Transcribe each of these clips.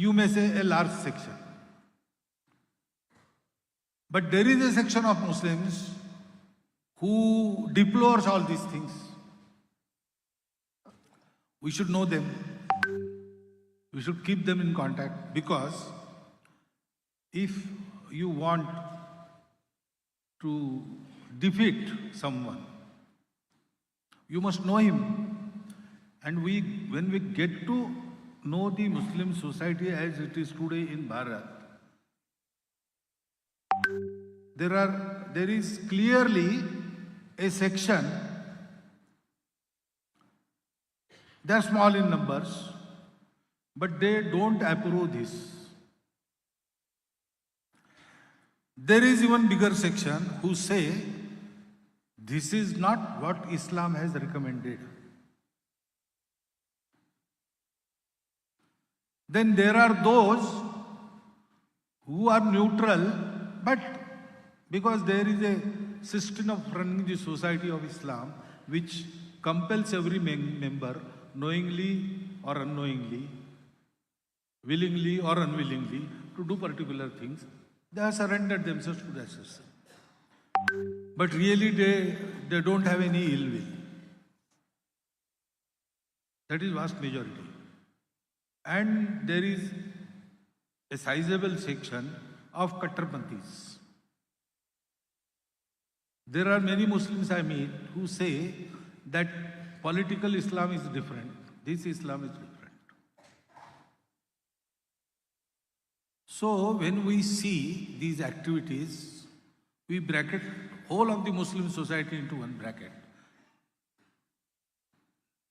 you may say a large section. But there is a section of Muslims who deplores all these things. We should know them. We should keep them in contact, because if you want to defeat someone, you must know him. And when we get to know the Muslim society as it is today in Bharat, there is clearly a section. They are small in numbers, but they don't approve this. There is even bigger section who say this is not what Islam has recommended. Then there are those who are neutral, but because there is a system of running the society of Islam which compels every member, knowingly or unknowingly, willingly or unwillingly, to do particular things, they have surrendered themselves to that system. But really they don't have any ill will. That is vast majority. And there is a sizable section of Kattarpanthis. There are many Muslims I meet who say that political Islam is different. This Islam is different. So when we see these activities, we bracket whole of the Muslim society into one bracket.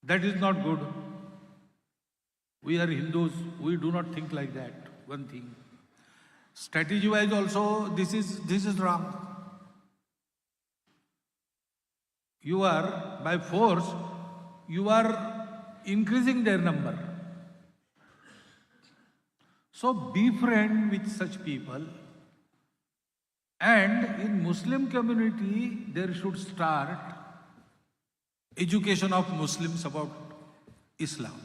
That is not good. We are Hindus, we do not think like that, one thing. Strategy-wise also, this is wrong. You are, by force, you are increasing their number. So befriend with such people, and in Muslim community, there should start education of Muslims about Islam.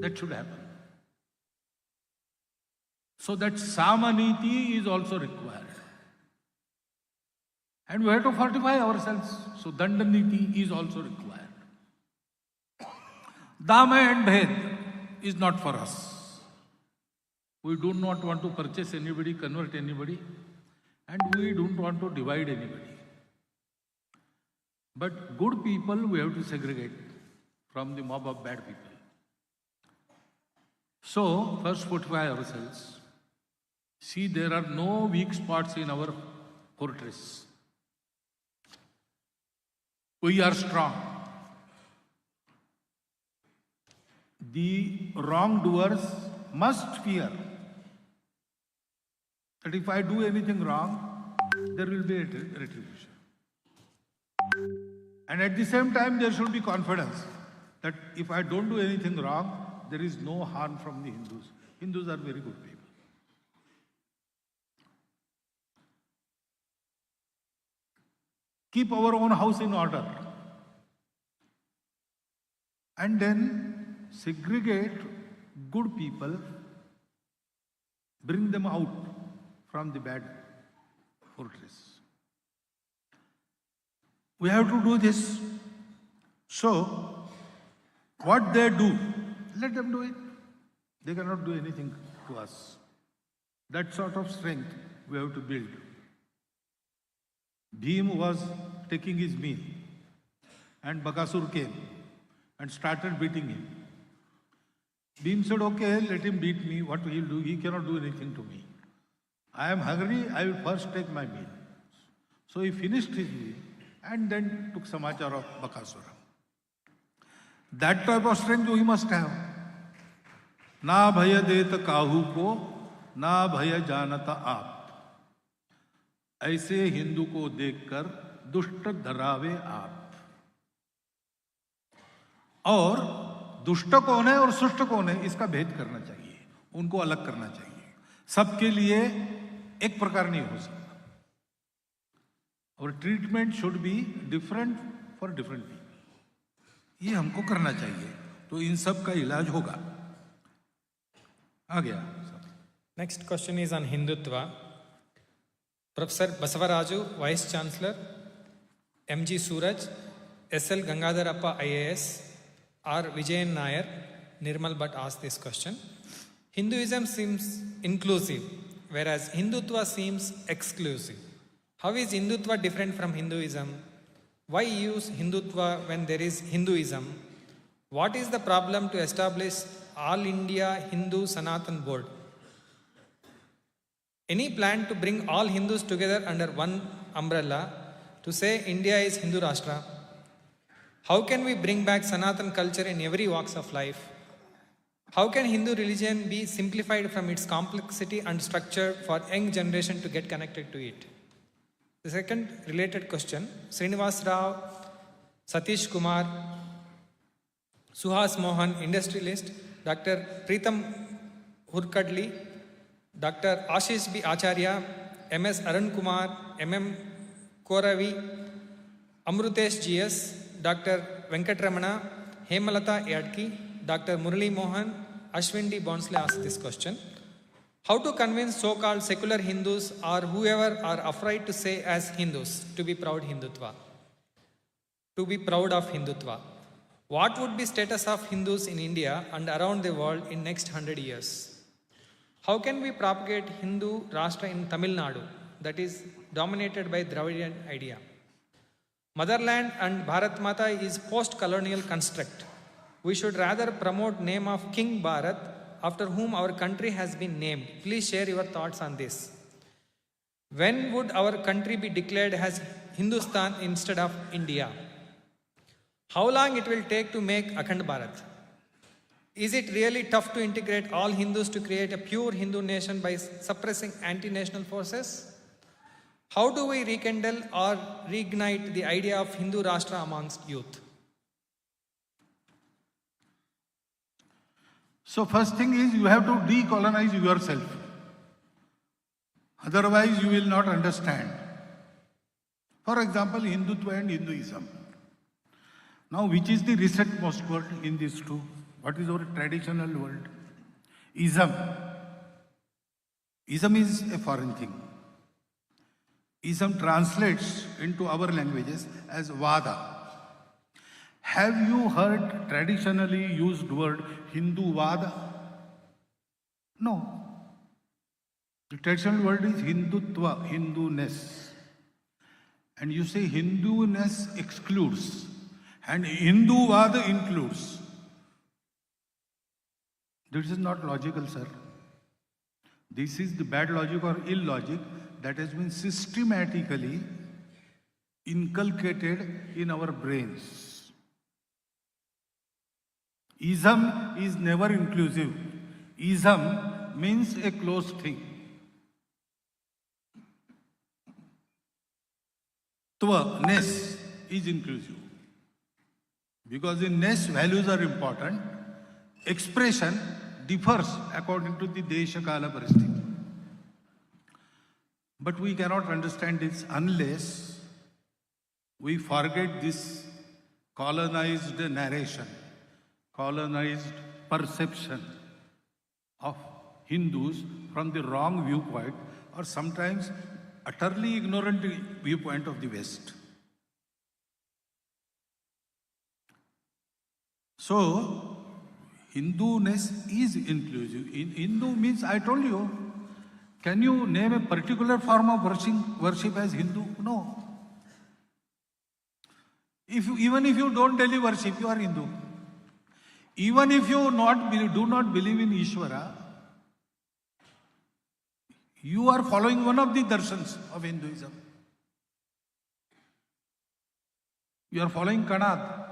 That should happen. So that Samaniti is also required. And we have to fortify ourselves. So Dandaniti is also required. Dama and Bhed is not for us. We do not want to purchase anybody, convert anybody, and we don't want to divide anybody. But good people we have to segregate from the mob of bad people. So, first fortify ourselves. See, there are no weak spots in our fortress. We are strong. The wrongdoers must fear that if I do anything wrong, there will be a retribution. And at the same time, there should be confidence that if I don't do anything wrong, there is no harm from the Hindus. Hindus are very good people. Keep our own house in order. And then segregate good people, bring them out from the bad fortress. We have to do this. So, what they do, let them do it. They cannot do anything to us. That sort of strength we have to build. Bhim was taking his meal, and Bakasur came and started beating him. Bhim said, okay, let him beat me. What will he do? He cannot do anything to me. I am hungry, I will first take my meal. So he finished his meal and then took samachar of Bakasura. That type of strength we must have. Na bhaya deta kahu ko, na bhaya janata aap. ऐसे हिंदू को देखकर दुष्ट धरावे आप. और दुष्ट कौन है और सुष्ट कौन है, इसका भेद करना चाहिए, उनको अलग करना चाहिए. सबके लिए एक प्रकार नहीं हो सकता. और treatment should be different for different people. ये हमको करना चाहिए, तो इन सब का इलाज होगा. आ गया. Next question is on Hindutva. Professor Basavaraju, Vice Chancellor, M.G. Suraj, S.L. Gangadharappa IAS, R. Vijayan Nair, Nirmal Bhatt asked this question. Hinduism seems inclusive, whereas Hindutva seems exclusive. How is Hindutva different from Hinduism? Why use Hindutva when there is Hinduism? What is the problem to establish All India Hindu Sanatan Board? Any plan to bring all Hindus together under one umbrella to say India is Hindu Rashtra? How can we bring back Sanatan culture in every walks of life? How can Hindu religion be simplified from its complexity and structure for young generation to get connected to it? The second related question, Srinivas Rao, Satish Kumar, Suhas Mohan, industrialist, Dr. Preetham Hurkadli, Dr. Ashish B. Acharya, M.S. Arun Kumar, M.M. Koravi, Amrutesh G.S., Dr. Venkatramana, Hemalata Yadki, Dr. Murali Mohan, Ashwin D. Bonsley asked this question. How to convince so-called secular Hindus or whoever are afraid to say as Hindus to be proud Hindutva? To be proud of Hindutva. What would be status of Hindus in India and around the world in next 100 years? How can we propagate Hindu Rashtra in Tamil Nadu that is dominated by Dravidian idea? Motherland and Bharat Mata is post-colonial construct. We should rather promote name of King Bharat after whom our country has been named. Please share your thoughts on this. When would our country be declared as Hindustan instead of India? How long it will take to make Akhand Bharat? Is it really tough to integrate all Hindus to create a pure Hindu nation by suppressing anti-national forces? How do we rekindle or reignite the idea of Hindu Rashtra amongst youth? So first thing is you have to decolonize yourself. Otherwise you will not understand. For example, Hindutva and Hinduism. Now which is the recentmost word in these two? What is our traditional word? Ism. Ism is a foreign thing. Ism translates into our languages as Vada. Have you heard traditionally used word Hindu Vada? No. The traditional word is Hindutva, Hinduness. And you say Hinduness excludes and Hindu Vada includes. This is not logical, sir. This is the bad logic or illogic that has been systematically inculcated in our brains. Ism is never inclusive. Ism means a closed thing. Tva, ness, is inclusive. Because in ness, values are important. Expression differs according to the Desha Kala Paristiti. But we cannot understand this unless we forget this colonized narration, colonized perception of Hindus from the wrong viewpoint or sometimes utterly ignorant viewpoint of the West. So, Hinduness is inclusive. Hindu means, I told you, can you name a particular form of worship as Hindu? No. Even if you don't daily worship, you are Hindu. Even if you do not believe in Ishvara, you are following one of the darshans of Hinduism. You are following Kanad,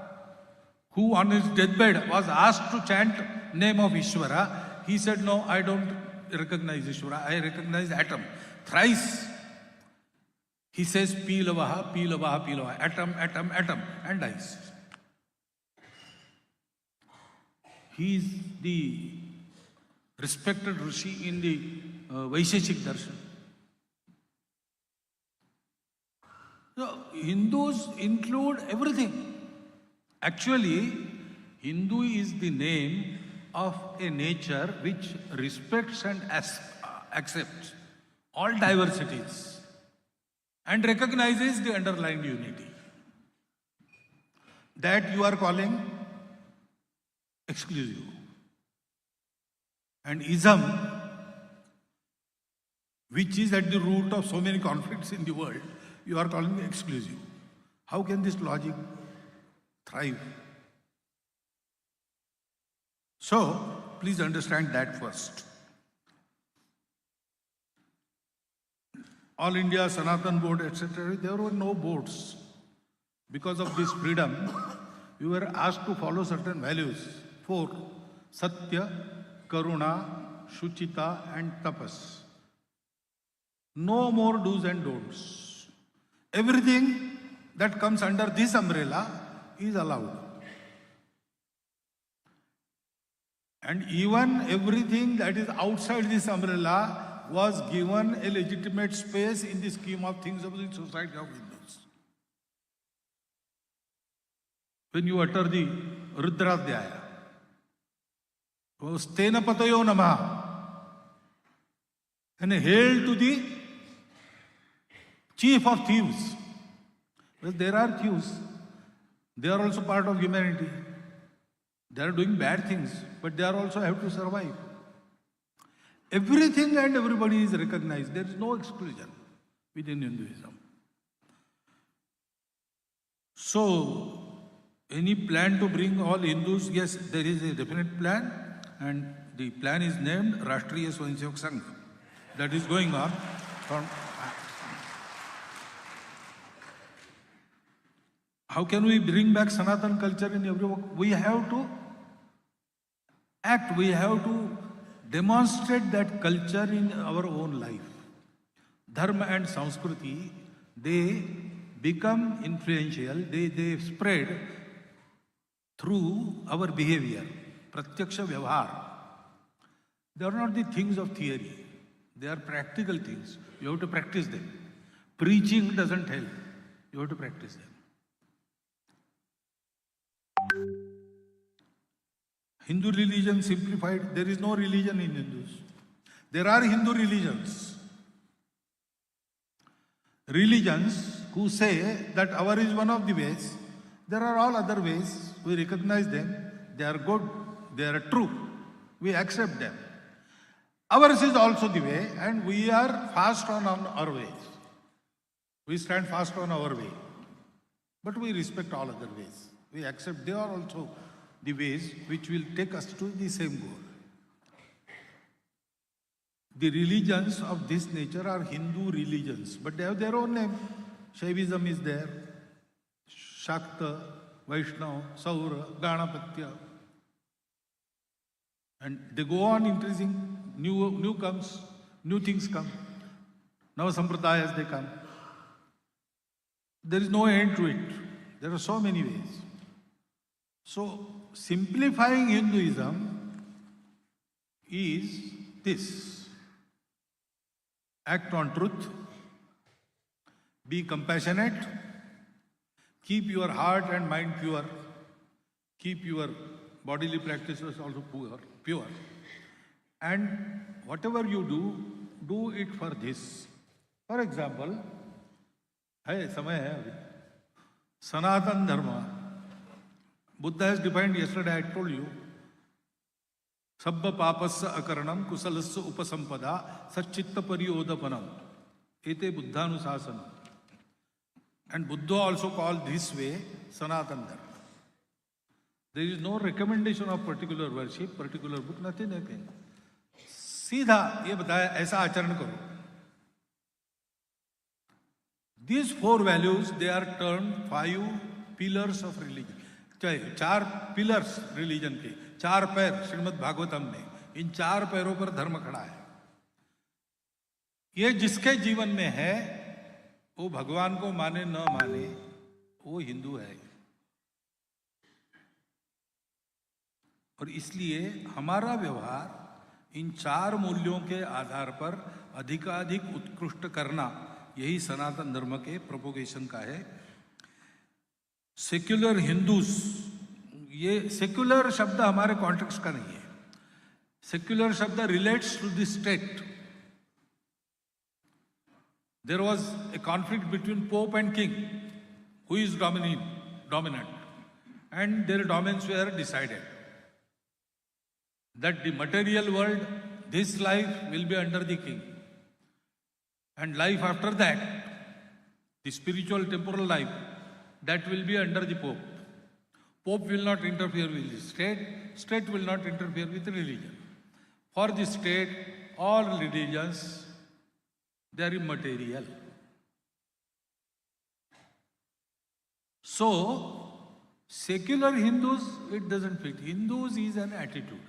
who on his deathbed was asked to chant name of Ishvara. He said, no, I don't recognize Ishvara, I recognize atom. Thrice he says Pilavaha, Pilavaha, Pilavaha, atom, atom, atom, and dies. He is the respected Rishi in the Vaisheshik Darshan. So Hindus include everything. Actually, Hindu is the name of a nature which respects and accepts all diversities and recognizes the underlying unity. That you are calling exclusive. And ism, which is at the root of so many conflicts in the world, you are calling exclusive. How can this logic thrive? So, please understand that first. All India, Sanatan Board, etc., there were no boards. Because of this freedom, we were asked to follow certain values. 4. Satya, Karuna, Shuchita and Tapas. No more do's and don'ts. Everything that comes under this umbrella is allowed. And even everything that is outside this umbrella was given a legitimate space in the scheme of things of the society of Hindus. When you utter the Rudradhyaya, Stena Patayo Namaha, and hail to the chief of thieves. Well, there are thieves. They are also part of humanity. They are doing bad things, but they are also have to survive. Everything and everybody is recognized. There is no exclusion within Hinduism. So, any plan to bring all Hindus? Yes, there is a definite plan, and the plan is named Rashtriya Swayamsevak Sangh. That is going on. How can we bring back Sanatan culture in every work? We have to act, we have to demonstrate that culture in our own life. Dharma and Sanskriti, they become influential, they spread through our behavior, pratyaksha vyavhar. They are not the things of theory, they are practical things. You have to practice them. Preaching doesn't help, you have to practice them. Hindu religion simplified, there is no religion in Hindus. There are Hindu religions. Religions who say that our is one of the ways, there are all other ways, we recognize them, they are good, they are true, we accept them. Ours is also the way and we are fast on our ways. We stand fast on our way, but we respect all other ways. We accept they are also the ways which will take us to the same goal. The religions of this nature are Hindu religions, but they have their own name. Shaivism is there, Shakta, Vaishnava, Saura, Ganapatya. And they go on increasing, new comes, new things come. Now Sampradayas they come. There is no end to it. There are so many ways. So, simplifying Hinduism is this: act on truth, be compassionate, keep your heart and mind pure, keep your bodily practices also pure, and whatever you do, do it for this. For example, Sanatan Dharma. Buddha has defined yesterday, I told you, Sabba papasya akaranam kusalasya upasampada satchitta pariyodapanam. Ete buddhanusasanam. And Buddha also called this way Sanatan Dharma. There is no recommendation of particular worship, particular book, nothing. सीधा ये बताया ऐसा आचरण करो. These 4 values, they are termed 5 pillars of religion. 4 pillars religion के, 4 पैर श्रीमद् भागवतम में, इन 4 पैरों पर धर्म खड़ा है. ये जिसके जीवन में है, वो भगवान को माने न माने, वो हिंदू है. और इसलिए हमारा व्यवहार इन 4 मूल्यों के आधार पर अधिकाधिक उत्कृष्ट करना, यही सनातन धर्म के प्रोपोगेशन का है. सेक्युलर हिंदूज, ये सेक्युलर शब्द हमारे कॉन्टेक्स्ट का नहीं है. Secular Shabda relates to the state. There was a conflict between Pope and King, who is dominant, and their domains were decided. That the material world, this life will be under the King, and life after that, the spiritual temporal life, that will be under the Pope. Pope will not interfere with the state, state will not interfere with religion. For the state, all religions, they are immaterial. So, secular Hindus, it doesn't fit. Hindus is an attitude.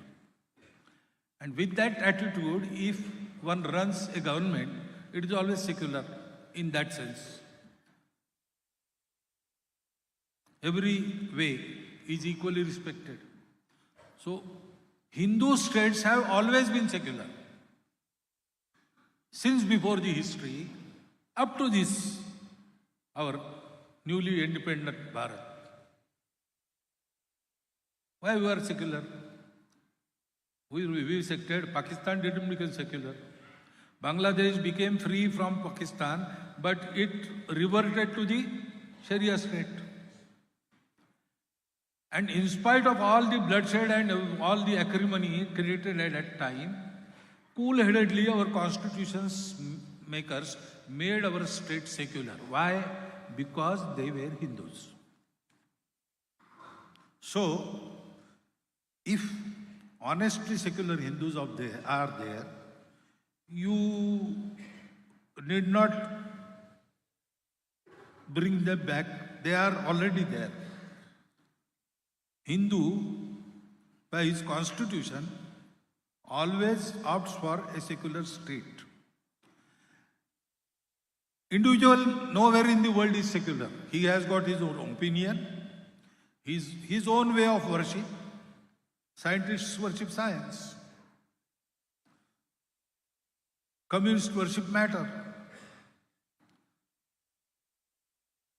And with that attitude, if one runs a government, it is always secular in that sense. Every way is equally respected. So, Hindu states have always been secular. Since before the history, up to this, our newly independent Bharat. Why we are secular? We sected, Pakistan didn't become secular. Bangladesh became free from Pakistan, but it reverted to the Sharia state. And in spite of all the bloodshed and all the acrimony created at that time, cool-headedly our constitutions makers made our state secular. Why? Because they were Hindus. So, if honestly secular Hindus are there, you need not bring them back. They are already there. Hindu, by his constitution, always opts for a secular state. Individual nowhere in the world is secular. He has got his own opinion, his own way of worship. Scientists worship science. Communists worship matter.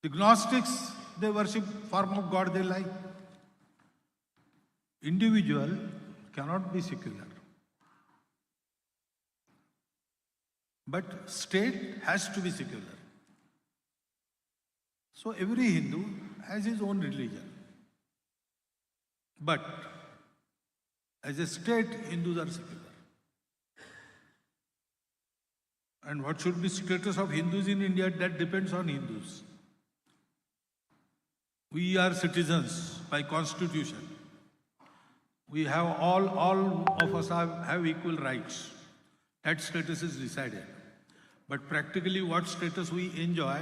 The Gnostics, they worship form of God they like. Individual cannot be secular. But state has to be secular. So every Hindu has his own religion. But as a state, Hindus are secular. And what should be status of Hindus in India, that depends on Hindus. We are citizens by constitution. We have all of us have equal rights. That status is decided. But practically what status we enjoy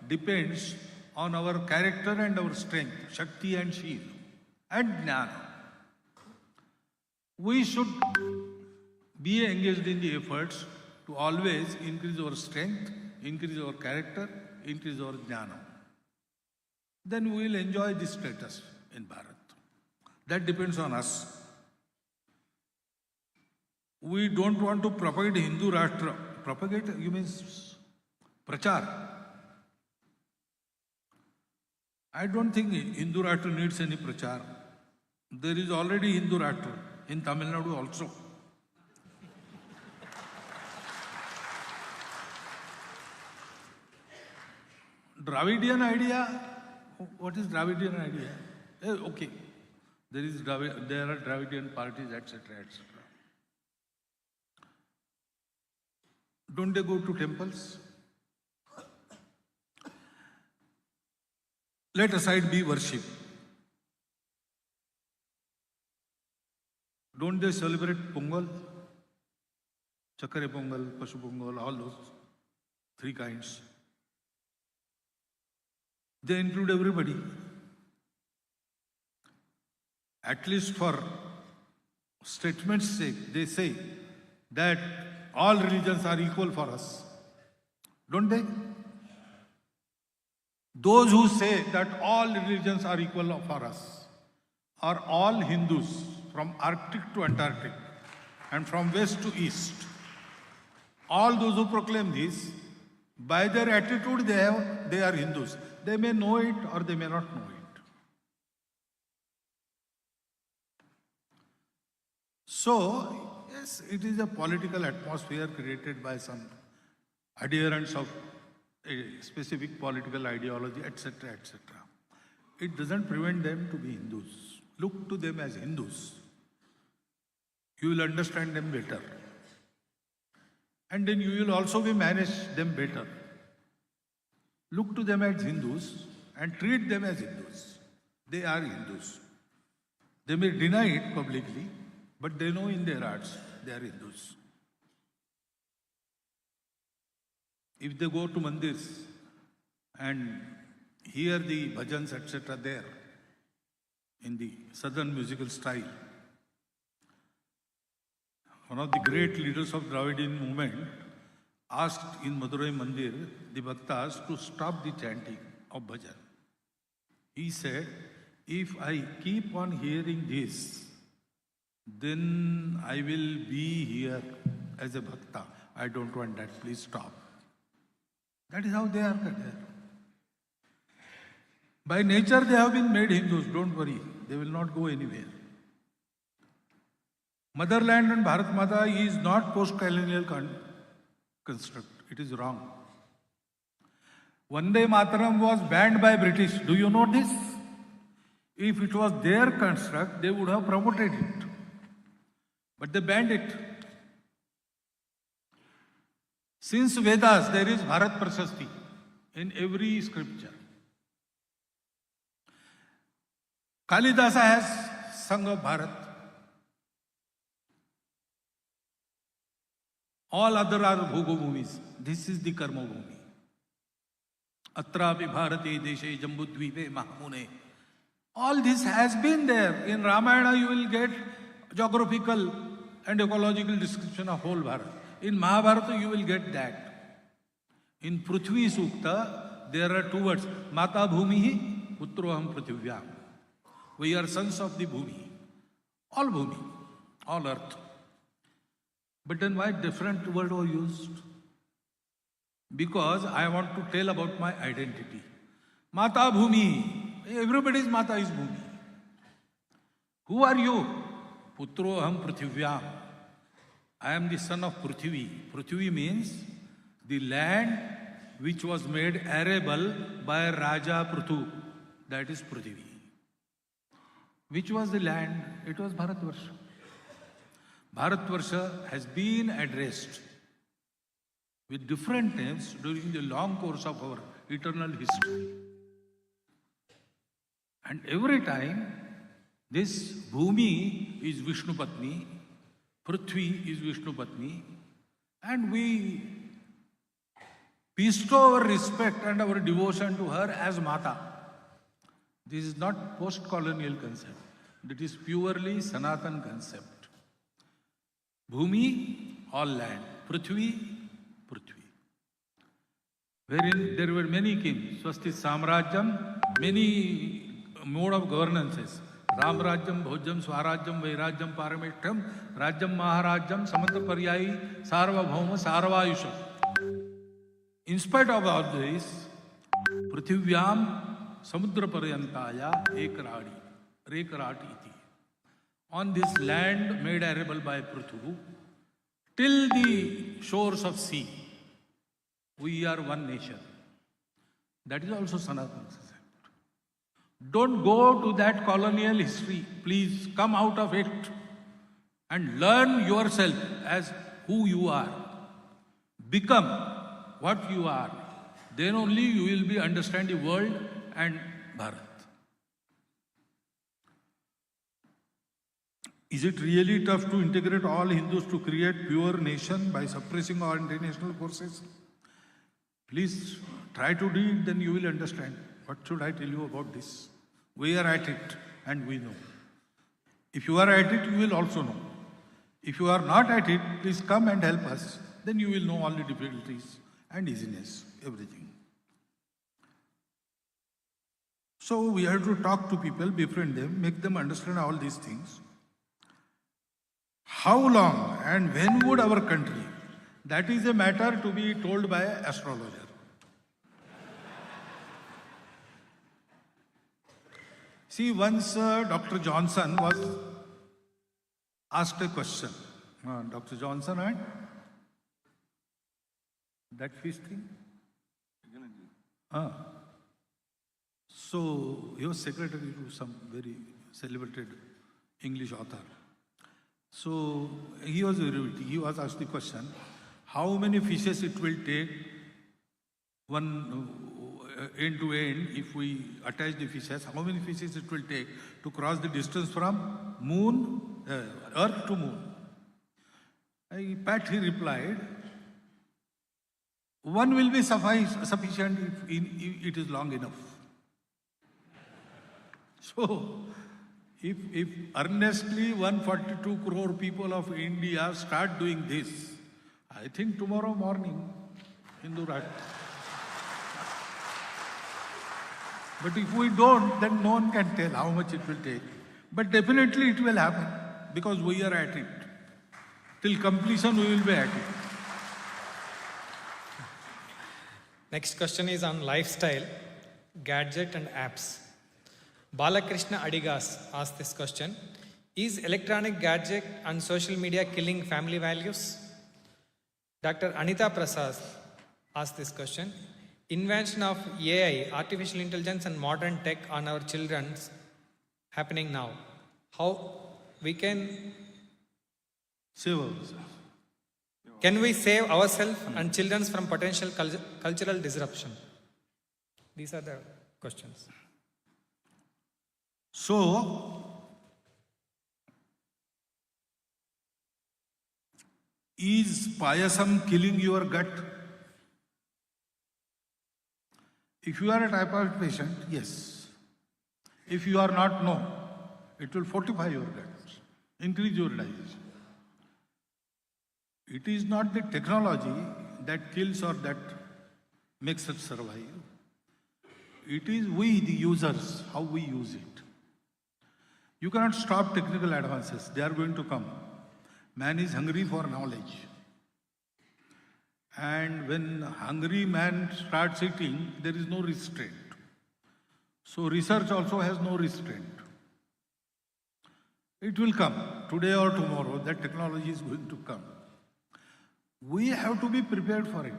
depends on our character and our strength, Shakti and Shiv, and Jnana. We should be engaged in the efforts to always increase our strength, increase our character, increase our Jnana. Then we will enjoy this status in Bharat. That depends on us. We don't want to propagate Hindu Rashtra. Propagate, you mean prachar. I don't think Hindu Rashtra needs any prachar. There is already Hindu Rashtra in Tamil Nadu also. Dravidian idea, what is Dravidian idea? Okay, there are Dravidian parties, etc., etc. Don't they go to temples? Let aside be worship. Don't they celebrate Pongal? Chakare Pongal, Pashu Pongal, all those three kinds. They include everybody. At least for statement's sake, they say that all religions are equal for us. Don't they? Those who say that all religions are equal for us are all Hindus from Arctic to Antarctic and from west to east. All those who proclaim this, by their attitude they are Hindus. They may know it or they may not know it. So, Yes, it is a political atmosphere created by some adherents of a specific political ideology, etc., etc. It doesn't prevent them to be Hindus. Look to them as Hindus. You will understand them better. And then you will also be manage them better. Look to them as Hindus and treat them as Hindus. They are Hindus. They may deny it publicly, but they know in their hearts they are Hindus. If they go to mandirs and hear the bhajans, etc., there in the southern musical style, one of the great leaders of Dravidian movement asked in Madurai Mandir the bhaktas to stop the chanting of bhajan. He said, if I keep on hearing this, then I will be here as a bhakta. I don't want that, please stop. That is how they are there. By nature they have been made Hindus, don't worry, they will not go anywhere. Motherland and Bharat Mata is not post-colonial construct. It is wrong. Vande Mataram was banned by British. Do you know this? If it was their construct, they would have promoted it. But they banned it. Since Vedas, there is Bharat Prashasti in every scripture. Kalidasa has Sangh of Bharat. All other are Bhogo Bhumis. This is the Karma Bhumi. Atrapi Bharate Deshe Jambudvipe Mahamune. All this has been there. In Ramayana you will get geographical and ecological description of whole Bharat. In Mahabharata you will get that. In Prithvi Sukta there are two words. Mata Bhumihi, Putroham Prithivyam. We are sons of the Bhumi. Bhumi, all earth. But then why different word were used? Because I want to tell about my identity. Mata Bhumi. Everybody's Mata is Bhumi. Who are you? Putro Aham Prithivyam. I am the son of Prithvi. Prithvi means the land which was made arable by Raja Prithu. That is Prithvi. Which was the land? It was Bharatvarsha. Bharatvarsha has been addressed with different names during the long course of our eternal history. And every time, this Bhumi is Vishnu Patni, Prithvi is Vishnu Patni, and we bestow our respect and our devotion to her as Mata. This is not post-colonial concept. It is purely Sanatan concept. Bhumi, all land. Prithvi, Prithvi. Wherein there were many kings. Swasti Samrajyam, many mode of governances. Ramrajyam, Bhojam, Swarajyam, Vairajyam, Parameshtam, Rajyam, Maharajyam, Samanta Paryayi, Sarvabhauma, Sarvayusham. In spite of all this, Prithivyam, Samudra Paryantaya, Rekarati iti. On this land made arable by Prithu, till the shores of sea, we are one nation. That is also Sanatana concept. Don't go to that colonial history. Please come out of it and learn yourself as who you are. Become what you are. Then only you will be understand the world and Bharat. Is it really tough to integrate all Hindus to create pure nation by suppressing all international forces? Please try to do it, then you will understand. What should I tell you about this? We are at it and we know. If you are at it, you will also know. If you are not at it, please come and help us. Then you will know all the difficulties and easiness, everything. So we have to talk to people, befriend them, make them understand all these things. How long and when would our country? That is a matter to be told by an astrologer. See, once Dr. Johnson was asked a question Dr. Johnson and that fish thing? So he was secretary to some very celebrated English author. So he was asked the question, how many fishes it will take one end to end if we attach the fishes, how many fishes it will take to cross the distance from Earth to moon? He replied, one will be sufficient if it is long enough. So, if earnestly 142 crore people of India start doing this, I think tomorrow morning, Hindu Rashtra. But if we don't, then no one can tell how much it will take. But definitely it will happen because we are at it. Till completion, we will be at it. Next question is on lifestyle, gadget and apps. Balakrishna Adigas asked this question. Is electronic gadget and social media killing family values? Dr. Anita Prasad asked this question. Invention of AI, artificial intelligence and modern tech on our children happening now. How we can save ourselves. Can we save ourselves and children from potential cultural disruption? These are the questions. So, is payasam killing your gut? If you are a typhoid patient, yes. If you are not, no. It will fortify your gut, increase your digestion. It is not the technology that kills or that makes us survive. It is we, the users, how we use it. You cannot stop technical advances. They are going to come. Man is hungry for knowledge. And when hungry man starts eating, there is no restraint. So research also has no restraint. It will come. Today or tomorrow, that technology is going to come. We have to be prepared for it.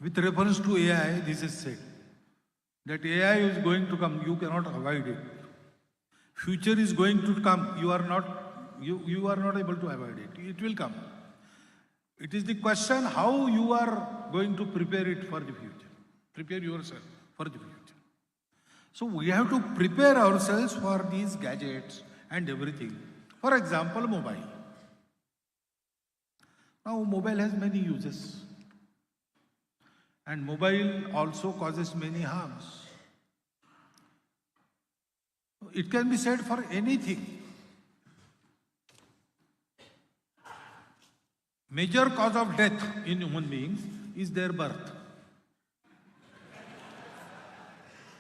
With reference to AI, this is said that AI is going to come, you cannot avoid it. Future is going to come, you are not able to avoid it. It will come. It is the question how you are going to prepare it for the future. Prepare yourself for the future. So we have to prepare ourselves for these gadgets and everything. For example, mobile. Now, mobile has many uses. And mobile also causes many harms. It can be said for anything. Major cause of death in human beings is their birth.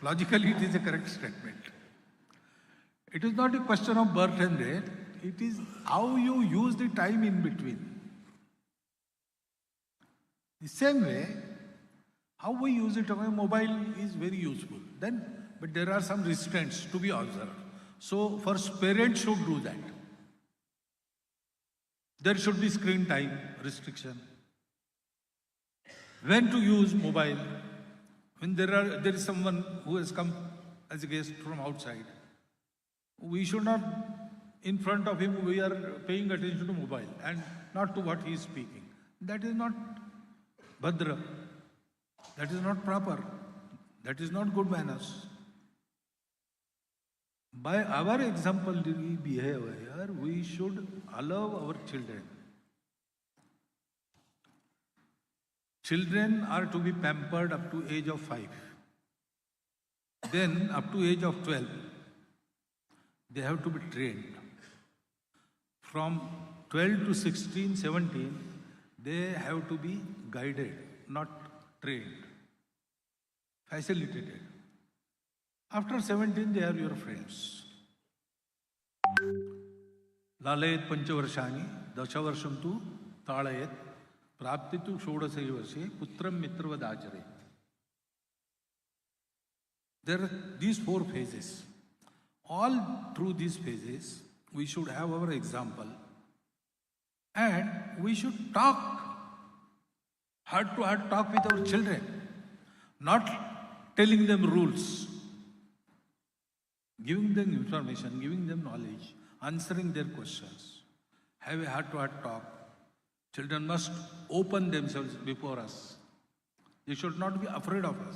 Logically, it is a correct statement. It is not a question of birth and death. It is how you use the time in between. The same way, how we use it, mobile is very useful. But there are some restraints to be observed. So, first, parents should do that. There should be screen time restriction. When to use mobile? When there is someone who has come as a guest from outside, we should not, in front of him, we are paying attention to mobile and not to what he is speaking. That is not bhadra. That is not proper. That is not good manners. By our exemplary behavior, we should allow our children. Children are to be pampered up to age of 5. Then, up to age of 12, they have to be trained. From 12 to 16, 17, they have to be guided, not trained, facilitated. After 17, they are your friends. Lalayet panchavarshani, dashavarsham tu talayet, praptitu shodasai varshe, putram mitravadachare. There are these 4 phases. All through these phases, we should have our example, and we should talk, heart to heart talk with our children, not telling them rules, giving them information, giving them knowledge, answering their questions. Have a heart to heart talk. Children must open themselves before us. They should not be afraid of us.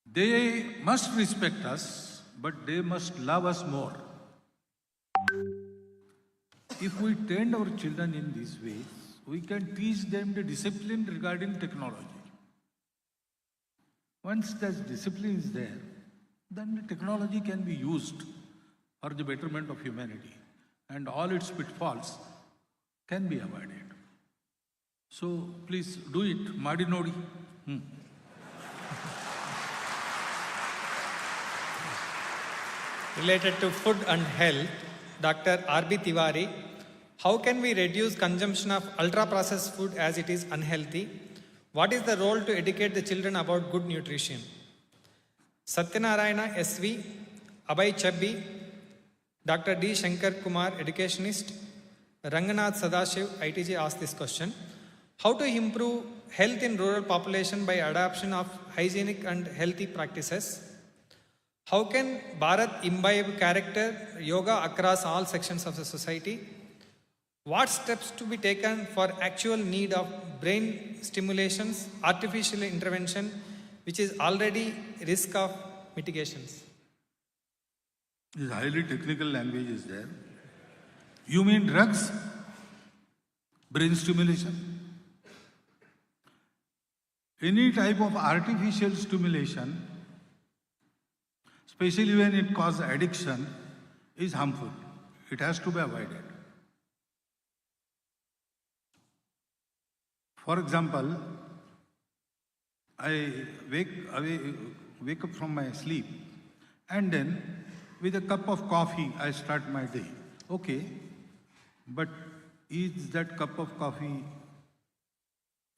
They must respect us, but they must love us more. If we train our children in these ways, we can teach them the discipline regarding technology. Once that discipline is there, then the technology can be used for the betterment of humanity, and all its pitfalls can be avoided. So please do it, Madi Nodi. Related to food and health, Dr. R.B. Tiwari, how can we reduce consumption of ultra-processed food as it is unhealthy? What is the role to educate the children about good nutrition? Satyanarayana S.V., Abhay Chabbi, Dr. D. Shankar Kumar, educationist, Ranganath Sadashiv, ITG asked this question. How to improve health in rural population by adoption of hygienic and healthy practices? How can Bharat imbibe character yoga across all sections of the society? What steps to be taken for actual need of brain stimulations, artificial intervention, which is already risk of mitigations? This highly technical language is there. You mean drugs? Brain stimulation? Any type of artificial stimulation, especially when it causes addiction, is harmful. It has to be avoided. For example, I wake up from my sleep, and then with a cup of coffee I start my day. Okay, but is that cup of coffee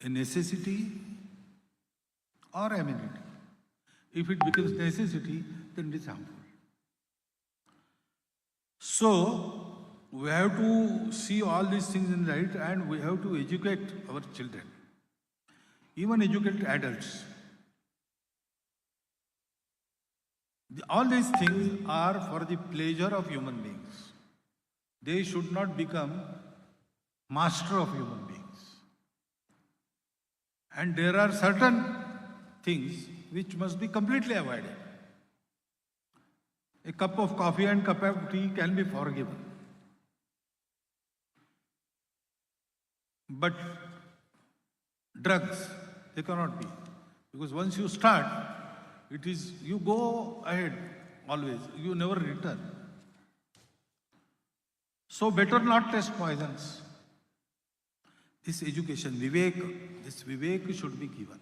a necessity or amenity? If it becomes necessity, then it is harmful. So, we have to see all these things in light, and we have to educate our children, even educate adults. All these things are for the pleasure of human beings. They should not become master of human beings. And there are certain things which must be completely avoided. A cup of coffee and cup of tea can be forgiven. But drugs, they cannot be. Because once you start, it is, you go ahead always, you never return. So better not test poisons. This education, this vivek should be given.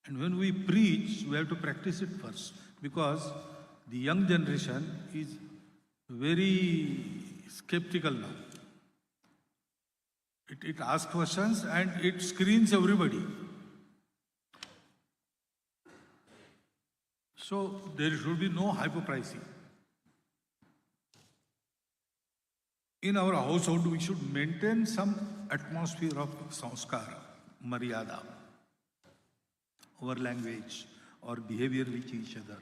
And when we preach, we have to practice it first, because the young generation is very skeptical now. It asks questions and it screens everybody. So there should be no hypocrisy. In our household, we should maintain some atmosphere of sanskara, maryada, our language, our behavior with each other.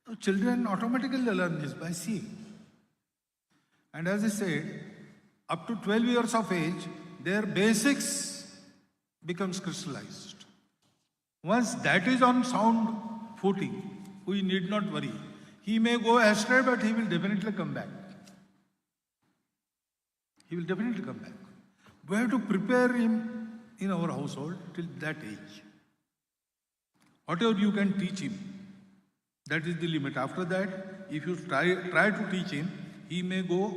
So children automatically learn this by seeing. And as I said, up to 12 years of age, their basics becomes crystallized. Once that is on sound footing, we need not worry. He may go astray, but he will definitely come back. He will definitely come back. We have to prepare him in our household till that age. Whatever you can teach him, that is the limit. After that, if you try to teach him, he may go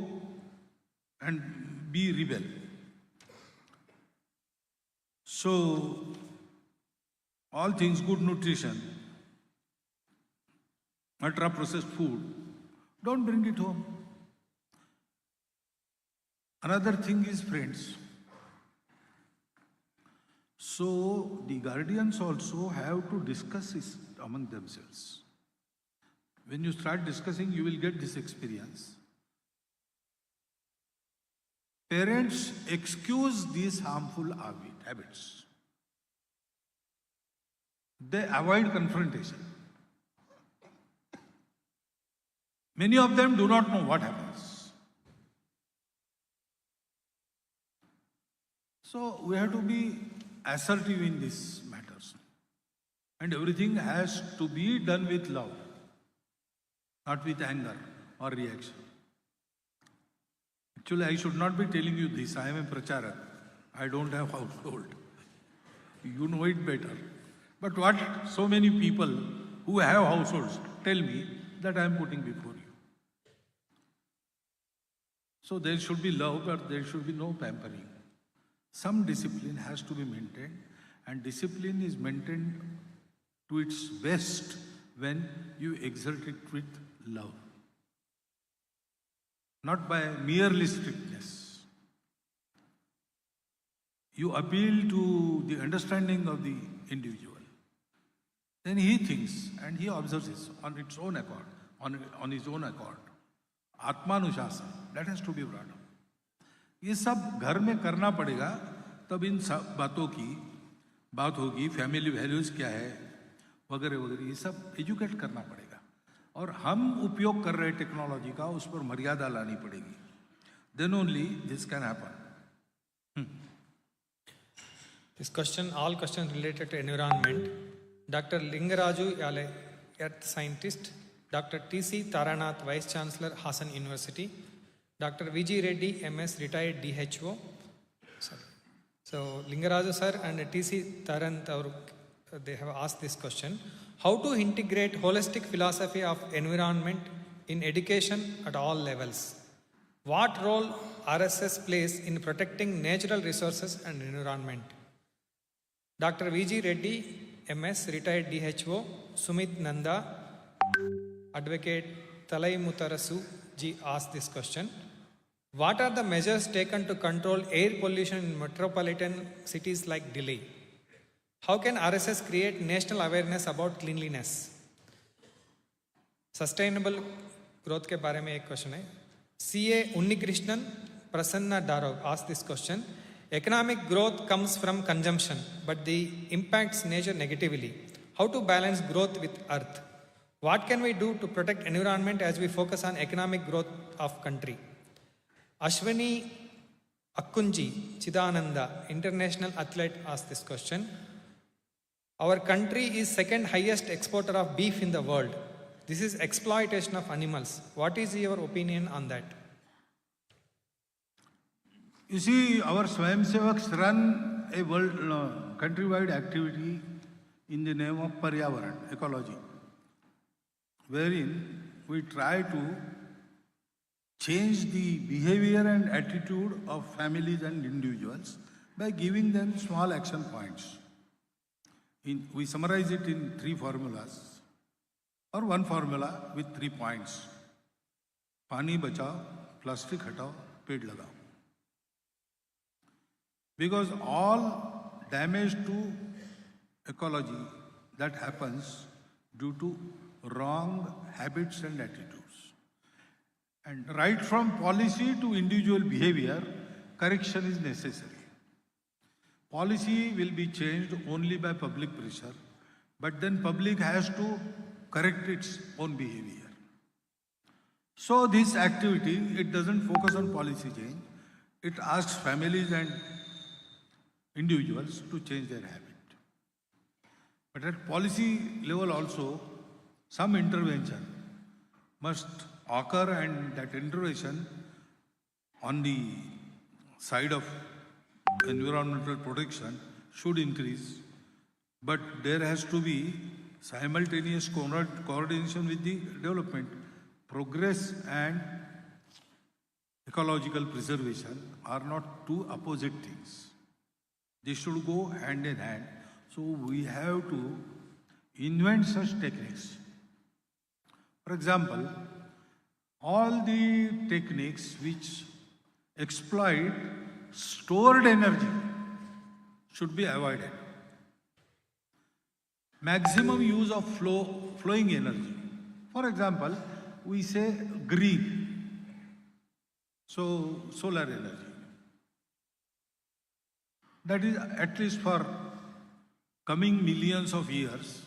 and be rebel. So, all things, good nutrition, ultra-processed food, don't bring it home. Another thing is friends. So the guardians also have to discuss this among themselves. When you start discussing, you will get this experience. Parents excuse these harmful habits. They avoid confrontation. Many of them do not know what happens. So we have to be assertive in these matters. And everything has to be done with love, not with anger or reaction. Actually, I should not be telling you this. I am a pracharak. I don't have household. You know it better. But what so many people who have households tell me that I am putting before you. So there should be love, but there should be no pampering. Some discipline has to be maintained, and discipline is maintained to its best when you exert it with love, not by merely strictness. You appeal to the understanding of the individual. Then he thinks and he observes this on its own accord, on his own accord. Atmanushasana, that has to be brought up. ये सब घर में करना पड़ेगा, तब इन सब बातों की बात होगी. फैमिली वैल्यूज क्या है वगैरह वगैरह, ये सब एजुकेट करना पड़ेगा. और हम उपयोग कर रहे टेक्नोलॉजी का उस पर मर्यादा लानी पड़ेगी. Then only this can happen. This question, all questions related to environment. Dr. Lingaraju Yale, Earth Scientist. Dr. T.C. Taranath, Vice Chancellor, Hassan University. Dr. V.G. Reddy, MS, retired DHO. Sorry. So, Lingaraju sir and T.C. Taranath, they have asked this question. How to integrate holistic philosophy of environment in education at all levels? What role RSS plays in protecting natural resources and environment? Dr. V.G. Reddy, MS, retired DHO. Sumit Nanda, Advocate Talai Mutarasu ji asked this question. What are the measures taken to control air pollution in metropolitan cities like Delhi? How can RSS create national awareness about cleanliness? Sustainable growth के बारे में एक question है. CA Unnikrishnan Prasanna Darog asked this question. Economic growth comes from consumption, but the impacts nature negatively. How to balance growth with earth? What can we do to protect environment as we focus on economic growth of country? Ashwini Akkunji Chidananda, international athlete, asked this question. Our country is second highest exporter of beef in the world. This is exploitation of animals. What is your opinion on that? You see, our Swayamsevaks run a countrywide activity in the name of Paryavaran, ecology, wherein we try to change the behavior and attitude of families and individuals by giving them small action points. We summarize it in 3 formulas, or 1 formula with 3 points. Pani bachao, plastic hatao, ped lagao. Because all damage to ecology that happens due to wrong habits and attitudes. And right from policy to individual behavior, correction is necessary. Policy will be changed only by public pressure, but then public has to correct its own behavior. So this activity, it doesn't focus on policy change, it asks families and individuals to change their habit. But at policy level also, some intervention must occur, and that intervention on the side of environmental protection should increase, but there has to be simultaneous coordination with the development. Progress and ecological preservation are not two opposite things. They should go hand in hand. So we have to invent such techniques. For example, all the techniques which exploit stored energy should be avoided. Maximum use of flowing energy. For example, we say green, so solar energy. That is, at least for coming millions of years,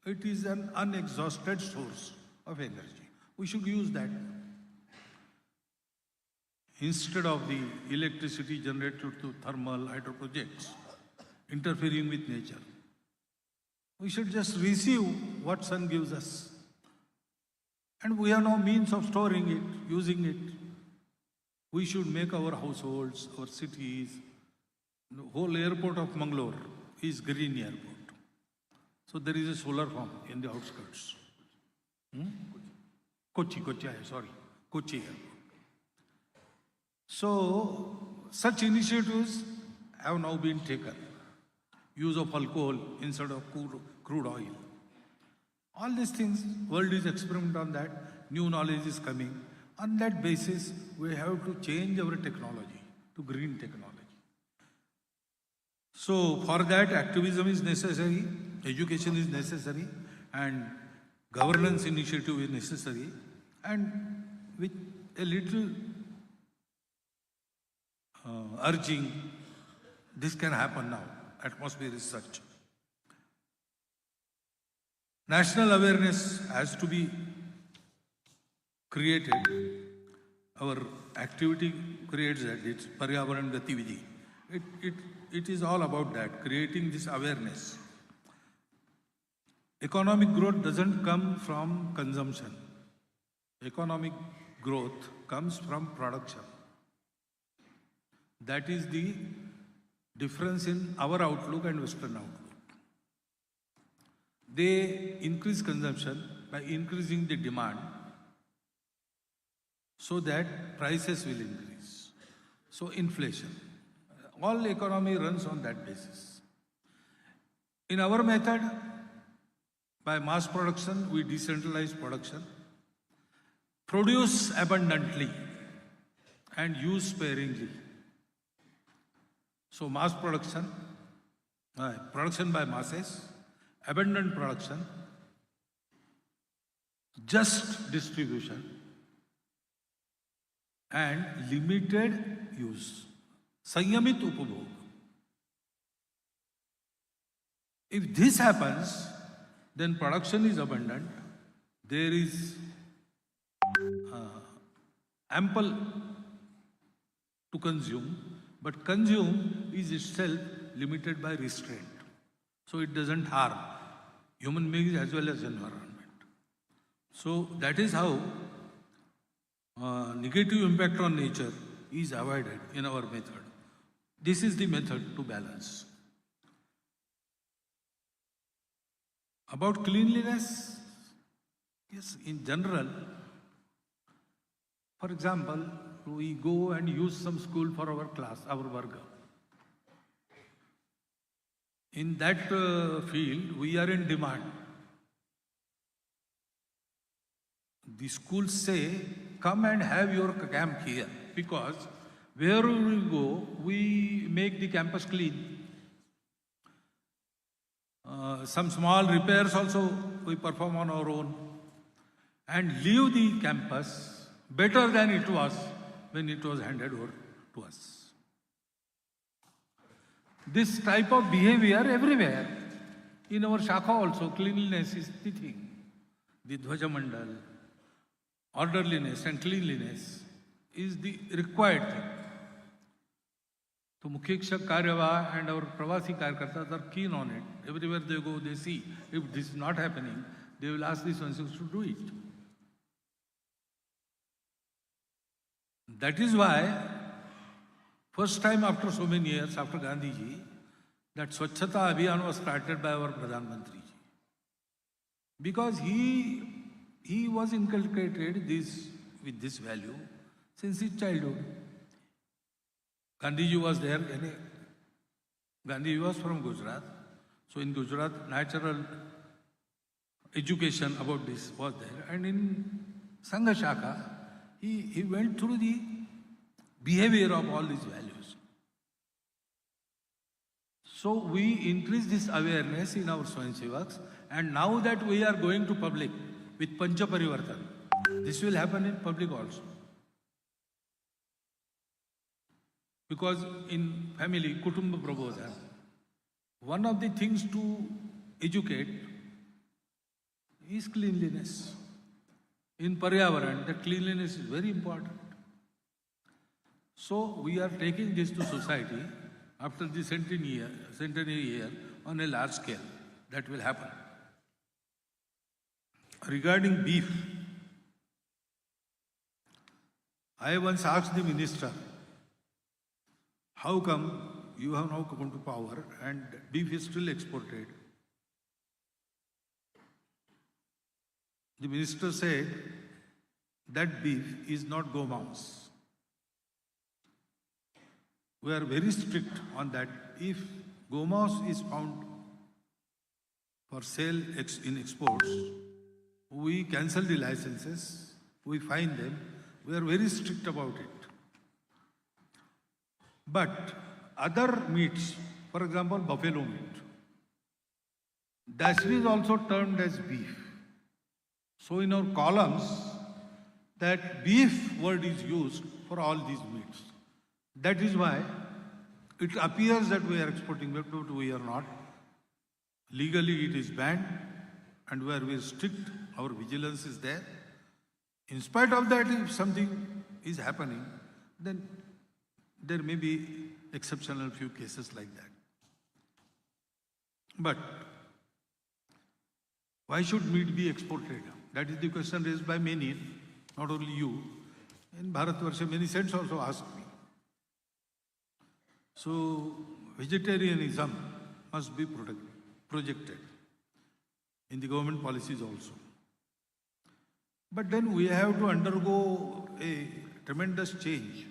it is an unexhausted source of energy. We should use that instead of the electricity generated through thermal hydro projects interfering with nature. We should just receive what sun gives us. And we have no means of storing it, using it. We should make our households, our cities. The whole airport of Mangalore is green airport. So there is a solar farm in the outskirts. Kochi airport. So such initiatives have now been taken. Use of alcohol instead of crude oil. All these things, world is experimenting on that. New knowledge is coming. On that basis, we have to change our technology to green technology. So for that, activism is necessary, education is necessary, and governance initiative is necessary. And with a little urging, this can happen now. Atmosphere is such. National awareness has to be created. Our activity creates that. It's Paryavaran Gatividi. It is all about that, creating this awareness. Economic growth doesn't come from consumption. Economic growth comes from production. That is the difference in our outlook and Western outlook. They increase consumption by increasing the demand so that prices will increase. So inflation. All economy runs on that basis. In our method, by mass production, we decentralize production, produce abundantly and use sparingly. So mass production, production by masses, abundant production, just distribution, and limited use. Sanyamit upabhog. If this happens, then production is abundant, there is ample to consume, but consume is itself limited by restraint. So it doesn't harm human beings as well as environment. So that is how negative impact on nature is avoided in our method. This is the method to balance. About cleanliness, yes, in general, for example, we go and use some school for our class, our varga. In that field, we are in demand. The schools say, come and have your camp here, because wherever we go, we make the campus clean. Some small repairs also we perform on our own and leave the campus better than it was when it was handed over to us. This type of behavior everywhere. In our Shakha also, cleanliness is the thing. The Dhwaja Mandal, orderliness and cleanliness is the required thing. So Mukhya Karyava and our Pravasi Karyakartas are keen on it. Everywhere they go, they see. If this is not happening, they will ask these ones to do it. That is why, first time after so many years, after Gandhiji, that Swachhata Abhiyan was started by our Pradhan Mantri. Because he was inculcated with this value since his childhood. Gandhiji was there. Gandhiji was from Gujarat. So in Gujarat, natural education about this was there. And in Sangha Shakha, he went through the behavior of all these values. So we increase this awareness in our Swayamsevaks, and now that we are going to public with Pancha Parivartan, this will happen in public also. Because in family, Kutumba Prabodha, one of the things to educate is cleanliness. In Paryavaran, that cleanliness is very important. So we are taking this to society after the centenary year on a large scale. That will happen. Regarding beef, I once asked the minister, how come you have now come to power and beef is still exported? The minister said that beef is not gomouse. We are very strict on that. If gomouse is found for sale in exports, we cancel the licenses, we fine them, we are very strict about it. But other meats, for example, buffalo meat, that is also termed as beef. So in our columns, that beef word is used for all these meats. That is why it appears that we are exporting beef, but we are not. Legally it is banned, and we are very strict, our vigilance is there. In spite of that, if something is happening, then there may be exceptional few cases like that. But why should meat be exported? That is the question raised by many, not only you. In Bharatvarsha, many saints also asked me. So, vegetarianism must be projected in the government policies also. But then we have to undergo a tremendous change,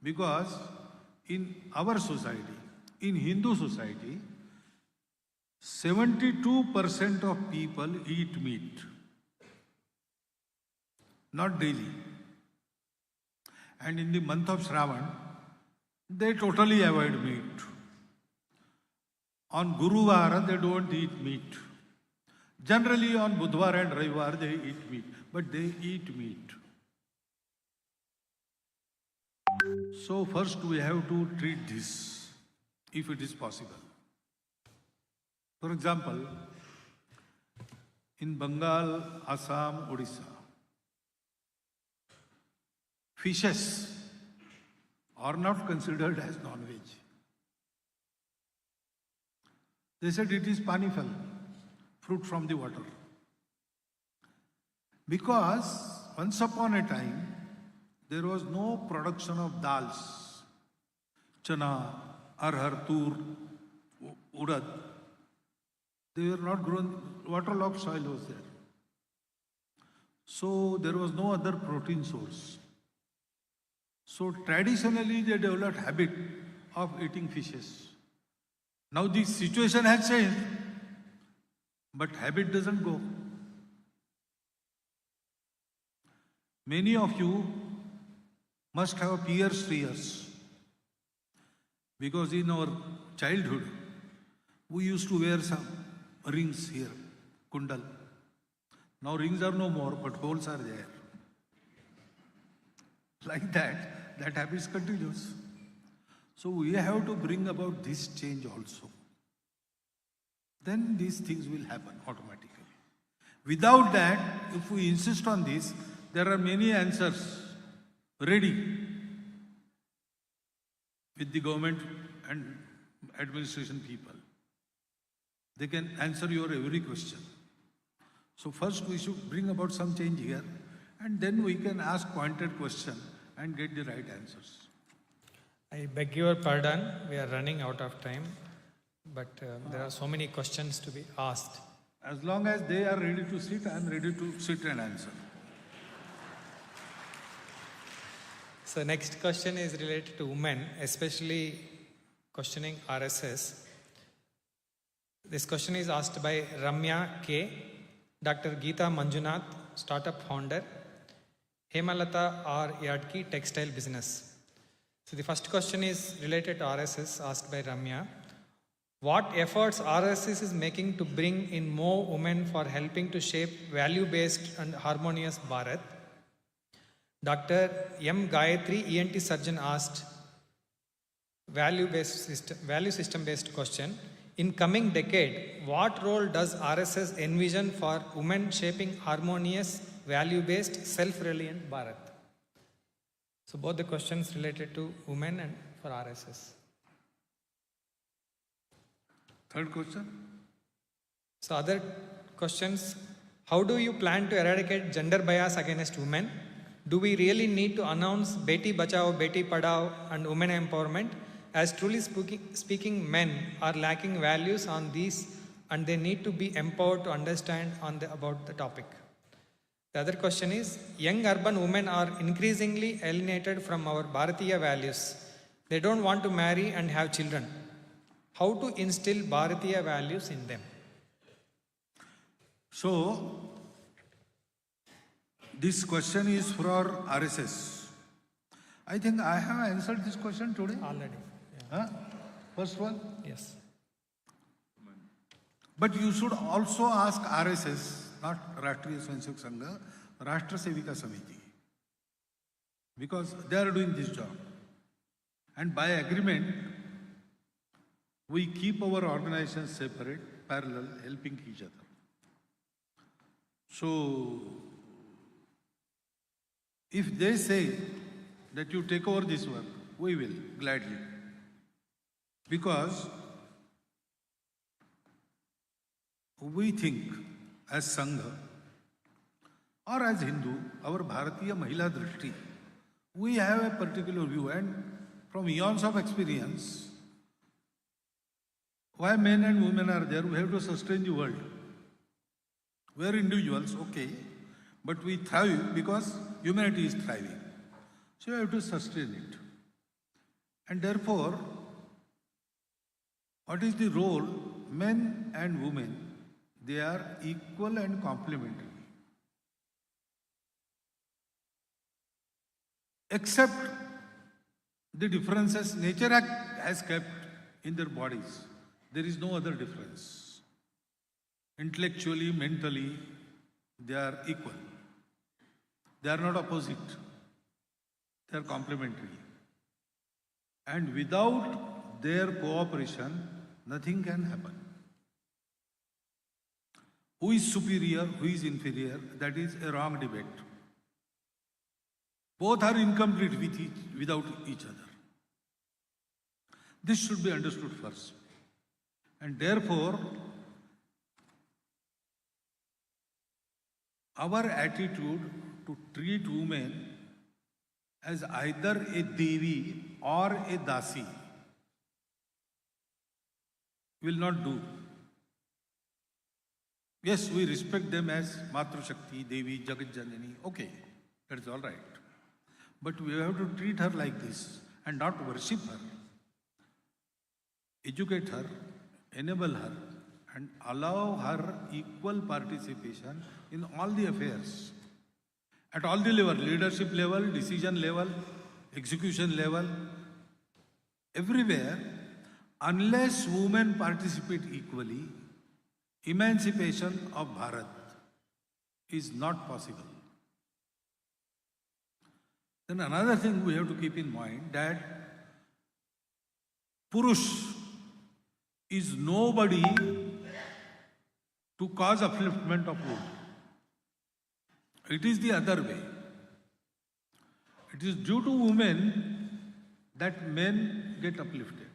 because in our society, in Hindu society, 72% of people eat meat. Not daily. And in the month of Shravan, they totally avoid meat. On Guruvara, they don't eat meat. Generally on Budhvar and Ravivar, they eat meat. But they eat meat. So first we have to treat this, if it is possible. For example, in Bengal, Assam, Odisha, fishes are not considered as non-veg. They said it is panifal, fruit from the water. Because once upon a time, there was no production of dals, chana, arhar, tur, urad. They were not grown, waterlogged soil was there. So there was no other protein source. So traditionally they developed habit of eating fishes. Now the situation has changed, but habit doesn't go. Many of you must have pierced ears, because in our childhood we used to wear some rings here, kundal. Now rings are no more, but holes are there. Like that habit continues. So we have to bring about this change also. Then these things will happen automatically. Without that, if we insist on this, there are many answers ready with the government and administration people. They can answer your every question. So first we should bring about some change here, and then we can ask pointed question and get the right answers. I beg your pardon, we are running out of time, but there are so many questions to be asked. As long as they are ready to sit, I am ready to sit and answer. So next question is related to women, especially questioning RSS. This question is asked by Ramya K, Dr. Geeta Manjunath, startup founder, Hemalata R. Yadki, textile business. So the first question is related to RSS, asked by Ramya. What efforts RSS is making to bring in more women for helping to shape value-based and harmonious Bharat? Dr. M. Gayatri, ENT surgeon, asked value system based question. In coming decade, what role does RSS envision for women shaping harmonious, value-based, self-reliant Bharat? So both the questions related to women and for RSS. Third question. So other questions, how do you plan to eradicate gender bias against women? Do we really need to announce Beti Bachao, Beti Padhao and women empowerment? As truly speaking, men are lacking values on these and they need to be empowered to understand about the topic. The other question is, young urban women are increasingly alienated from our Bharatiya values. They don't want to marry and have children. How to instill Bharatiya values in them? So, this question is for RSS. I think I have answered this question today. Already. Huh? First one? Yes. But you should also ask RSS, not Rashtriya Swayamsevak Sangha, Rashtra Sevika Samiti. Because they are doing this job. And by agreement, we keep our organizations separate, parallel, helping each other. So, if they say that you take over this work, we will gladly. Because we think as Sangha or as Hindu, our Bharatiya Mahila Drishti, we have a particular view, and from eons of experience, why men and women are there, we have to sustain the world. We are individuals, okay, but we thrive because humanity is thriving. So you have to sustain it. And therefore, what is the role? Men and women, they are equal and complementary. Except the differences nature has kept in their bodies. There is no other difference. Intellectually, mentally, they are equal. They are not opposite. They are complementary. And without their cooperation, nothing can happen. Who is superior, who is inferior, that is a wrong debate. Both are incomplete without each other. This should be understood first. And therefore, our attitude to treat women as either a Devi or a Dasi will not do. Yes, we respect them as Matru Shakti, Devi, Jagat Janani. Okay, that is all right. But we have to treat her like this and not worship her. Educate her, enable her, and allow her equal participation in all the affairs. At all the level, leadership level, decision level, execution level, everywhere, unless women participate equally, emancipation of Bharat is not possible. Then another thing we have to keep in mind that Purush is nobody to cause upliftment of women. It is the other way. It is due to women that men get uplifted.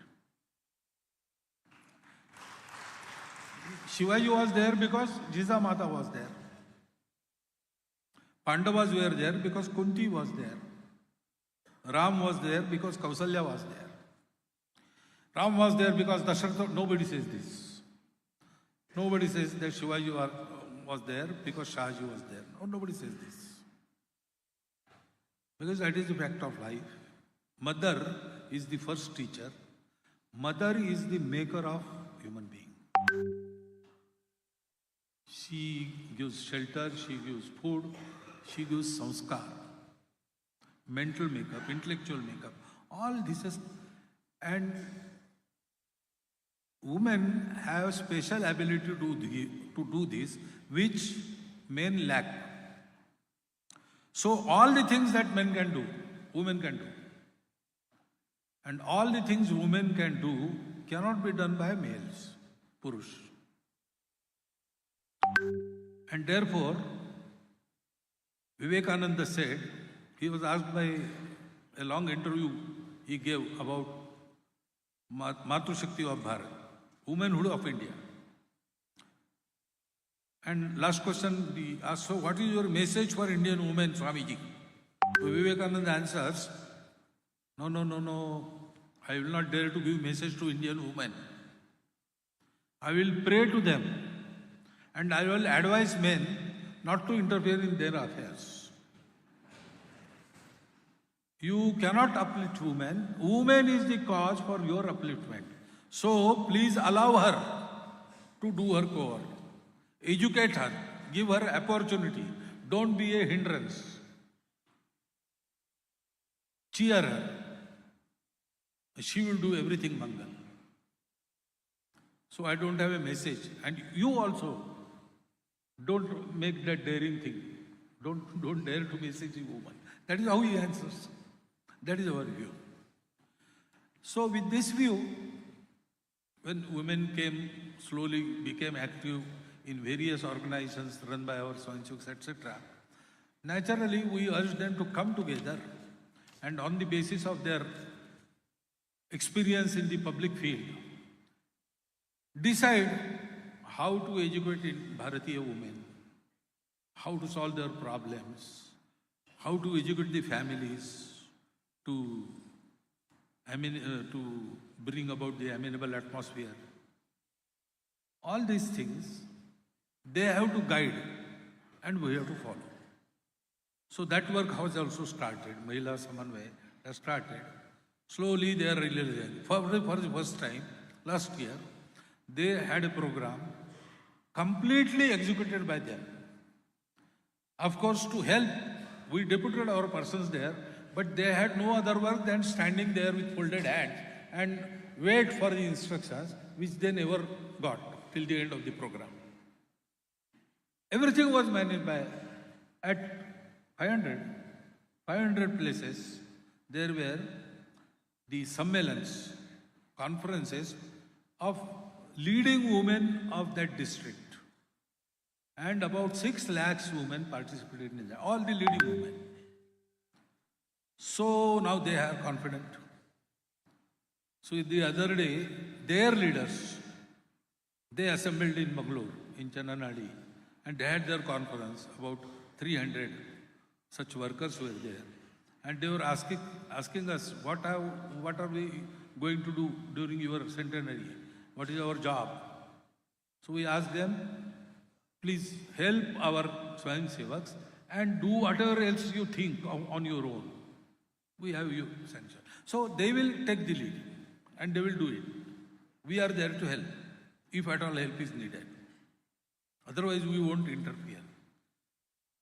Shivaji was there because Jijamata was there. Pandavas were there because Kunti was there. Ram was there because Kausalya was there. Ram was there because Dasharatha, nobody says this. Nobody says that Shivaji was there because Shahaji was there. No, nobody says this. Because that is the fact of life. Mother is the first teacher. Mother is the maker of human being. She gives shelter, she gives food, she gives sanskar, mental makeup, intellectual makeup, all this is, and women have special ability to do this, which men lack. So all the things that men can do, women can do. And all the things women can do cannot be done by males, Purush. And therefore, Vivekananda said, he was asked by a long interview he gave about Matu Shakti of Bharat, womanhood of India. And last question, he asked, so what is your message for Indian women, Swamiji? So Vivekananda answers, no, I will not dare to give message to Indian women. I will pray to them and I will advise men not to interfere in their affairs. You cannot uplift women. Woman is the cause for your upliftment. So please allow her to do her core. Educate her. Give her opportunity. Don't be a hindrance. Cheer her. She will do everything Mangal. So I don't have a message. And you also don't make that daring thing. Don't dare to message a woman. That is how he answers. That is our view. So with this view, when women slowly became active in various organizations run by our Swanchuks, etc., naturally we urged them to come together and on the basis of their experience in the public field, decide how to educate Bharatiya women, how to solve their problems, how to educate the families, to bring about the amenable atmosphere. All these things, they have to guide and we have to follow. So that work has also started. Mahila Samanvay has started. Slowly they are realizing. For the first time, last year, they had a program completely executed by them. Of course, to help, we deputed our persons there, but they had no other work than standing there with folded hands and wait for the instructions, which they never got till the end of the program. Everything was managed by, at 500 places, there were the sammelans, conferences of leading women of that district. And about 6 lakhs women participated in that, all the leading women. So now they are confident. So the other day, their leaders, they assembled in Mangalore, in Channanadi, and they had their conference. About 300 such workers were there. And they were asking us, what are we going to do during your centenary? What is our job? So we asked them, please help our Swayam Sevaks and do whatever else you think on your own. We have you sanction. So they will take the lead and they will do it. We are there to help, if at all help is needed. Otherwise we won't interfere.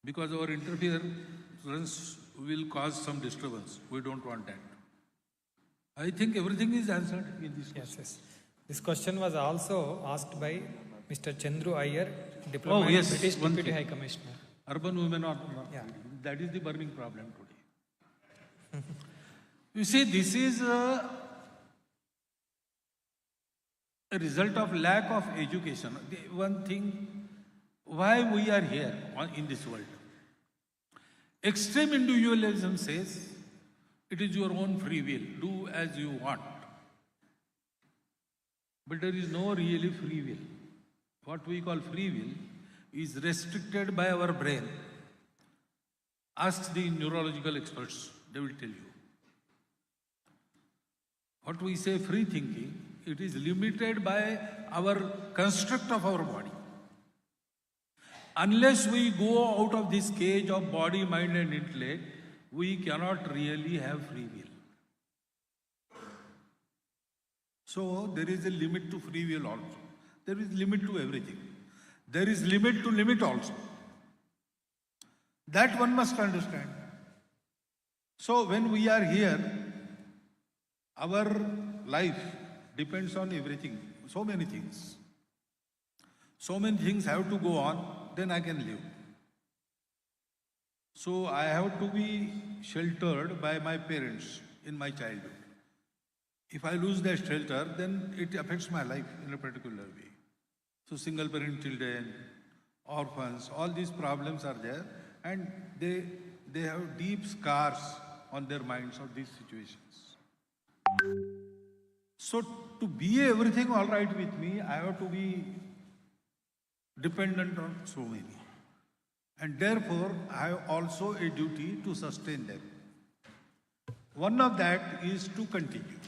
Because our interference will cause some disturbance. We don't want that. I think everything is answered in this question. Yes. This question was also asked by Mr. Chandru Iyer, Diplomat, British Deputy High Commissioner. Urban women are not. Yeah. That is the burning problem today. You see, this is a result of lack of education. The one thing, why we are here in this world. Extreme individualism says, it is your own free will, do as you want. But there is no really free will. What we call free will is restricted by our brain. Ask the neurological experts, they will tell you. What we say free thinking, it is limited by our construct of our body. Unless we go out of this cage of body, mind and intellect, we cannot really have free will. So there is a limit to free will also. There is limit to everything. There is limit to limit also. That one must understand. So when we are here, our life depends on everything. so many things. So many things have to go on, then I can live. So I have to be sheltered by my parents in my childhood. If I lose that shelter, then it affects my life in a particular way. So single parent children, orphans, all these problems are there, and they have deep scars on their minds of these situations. So to be everything all right with me, I have to be dependent on so many. And therefore, I have also a duty to sustain them. One of that is to continue.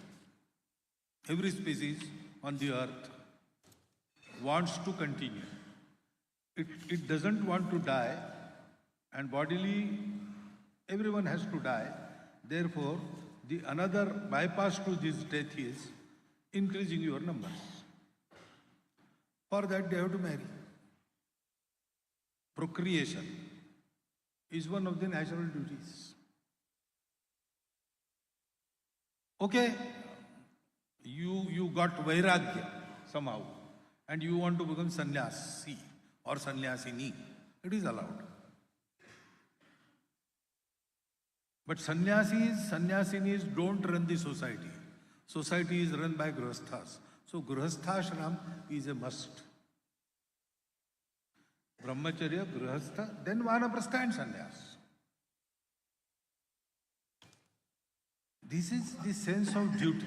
Every species on the earth wants to continue. It doesn't want to die, and bodily, everyone has to die. Therefore, the another bypass to this death is increasing your numbers. For that, they have to marry. Procreation is one of the natural duties. Okay, you got vairagya somehow, and you want to become sannyasi or sannyasini. It is allowed. But sannyasis, sannyasinis don't run the society. Society is run by grihasthas. So grihasthashram is a must. Brahmacharya, grihastha, then vanaprastha and sannyas. This is the sense of duty.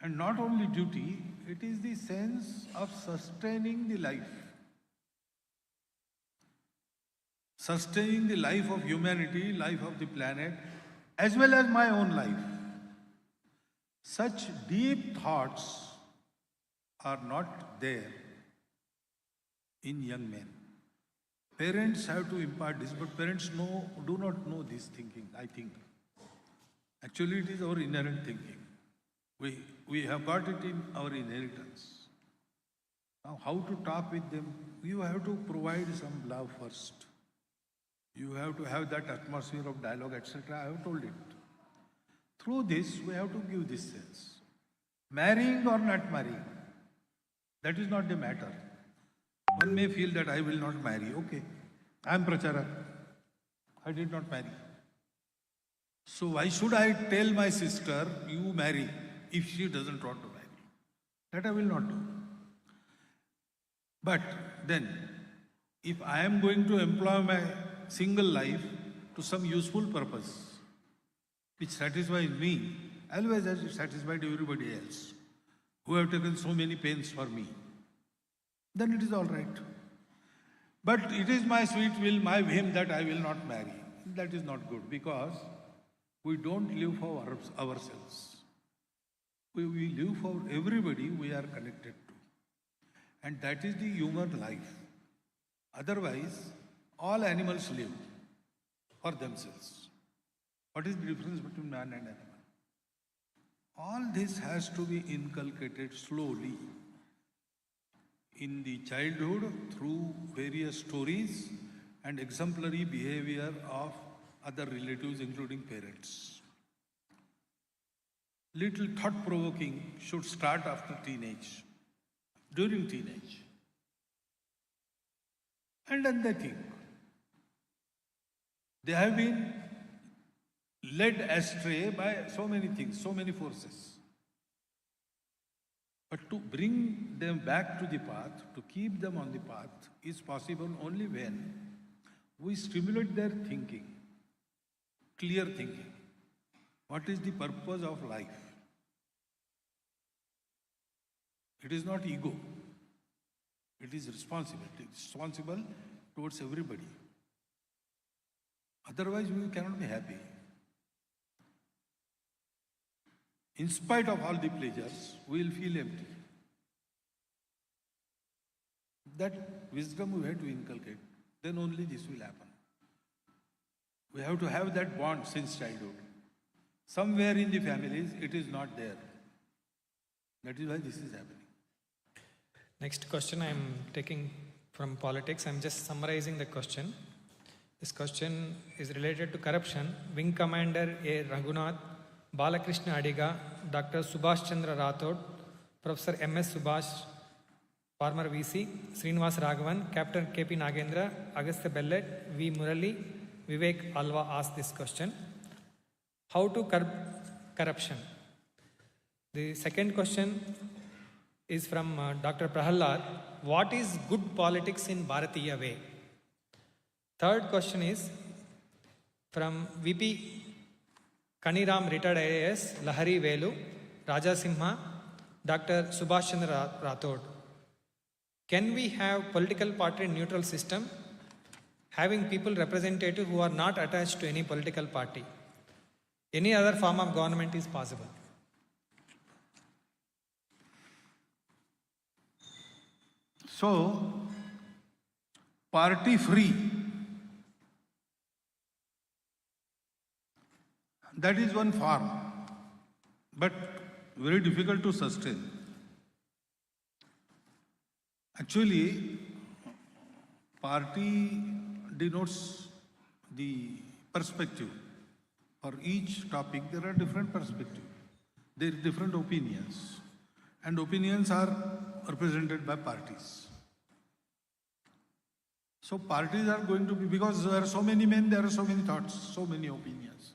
And not only duty, it is the sense of sustaining the life. Sustaining the life of humanity, life of the planet, as well as my own life. Such deep thoughts are not there in young men. Parents have to impart this, but parents do not know this thinking, I think. Actually, it is our inherent thinking. We have got it in our inheritance. Now, how to talk with them? You have to provide some love first. You have to have that atmosphere of dialogue, etc. I have told it. Through this, we have to give this sense. Marrying or not marrying, that is not the matter. One may feel that I will not marry. Okay, I am pracharak. I did not marry. So why should I tell my sister, you marry, if she doesn't want to marry? That I will not do. But then, if I am going to employ my single life to some useful purpose, which satisfies me, always as it satisfied everybody else, who have taken so many pains for me, then it is all right. But it is my sweet will, my whim that I will not marry. That is not good, because we don't live for ourselves. We live for everybody we are connected to. And that is the human life. Otherwise, all animals live for themselves. What is the difference between man and animal? All this has to be inculcated slowly in the childhood through various stories and exemplary behavior of other relatives, including parents. Little thought-provoking should start after teenage, during teenage. And then they think. They have been led astray by so many things, so many forces. But to bring them back to the path, to keep them on the path, is possible only when we stimulate their thinking, clear thinking. What is the purpose of life? It is not ego. It is responsibility. Responsible towards everybody. Otherwise, we cannot be happy. In spite of all the pleasures, we will feel empty. That wisdom we have to inculcate. Then only this will happen. We have to have that bond since childhood. Somewhere in the families, it is not there. That is why this is happening. Next question I am taking from politics. I am just summarizing the question. This question is related to corruption. Wing Commander A. Raghunath, Balakrishna Adiga, Dr. Subhash Chandra Rathod, Professor M.S. Subhash, former VC, Srinivas Raghavan, Captain K.P. Nagendra, Agastya Bellet, V. Murali, Vivek Alva asked this question. How to curb corruption? The second question is from Dr. Prahalad. What is good politics in Bharatiya way? Third question is from VP Kaniram, retired IAS, Lahari Velu, Raja Simha, Dr. Subhash Chandra Rathod. Can we have political party neutral system having people representative who are not attached to any political party? Any other form of government is possible. So, party free, that is one form, but very difficult to sustain. Actually, party denotes the perspective. For each topic, there are different perspectives. There are different opinions. And opinions are represented by parties. So parties are going to be, because there are so many men, there are so many thoughts, so many opinions.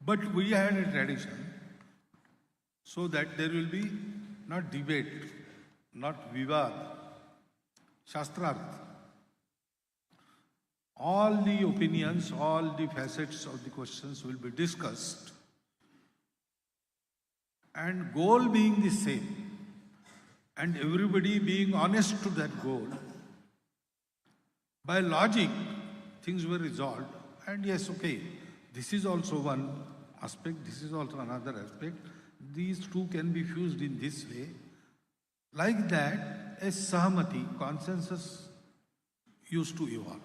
But we had a tradition so that there will be not debate, not vivad, shastrarth. All the opinions, all the facets of the questions will be discussed, and goal being the same, and everybody being honest to that goal. By logic, things were resolved, and yes, okay, this is also one aspect, this is also another aspect. These two can be fused in this way. Like that, a sahamati, consensus, used to evolve.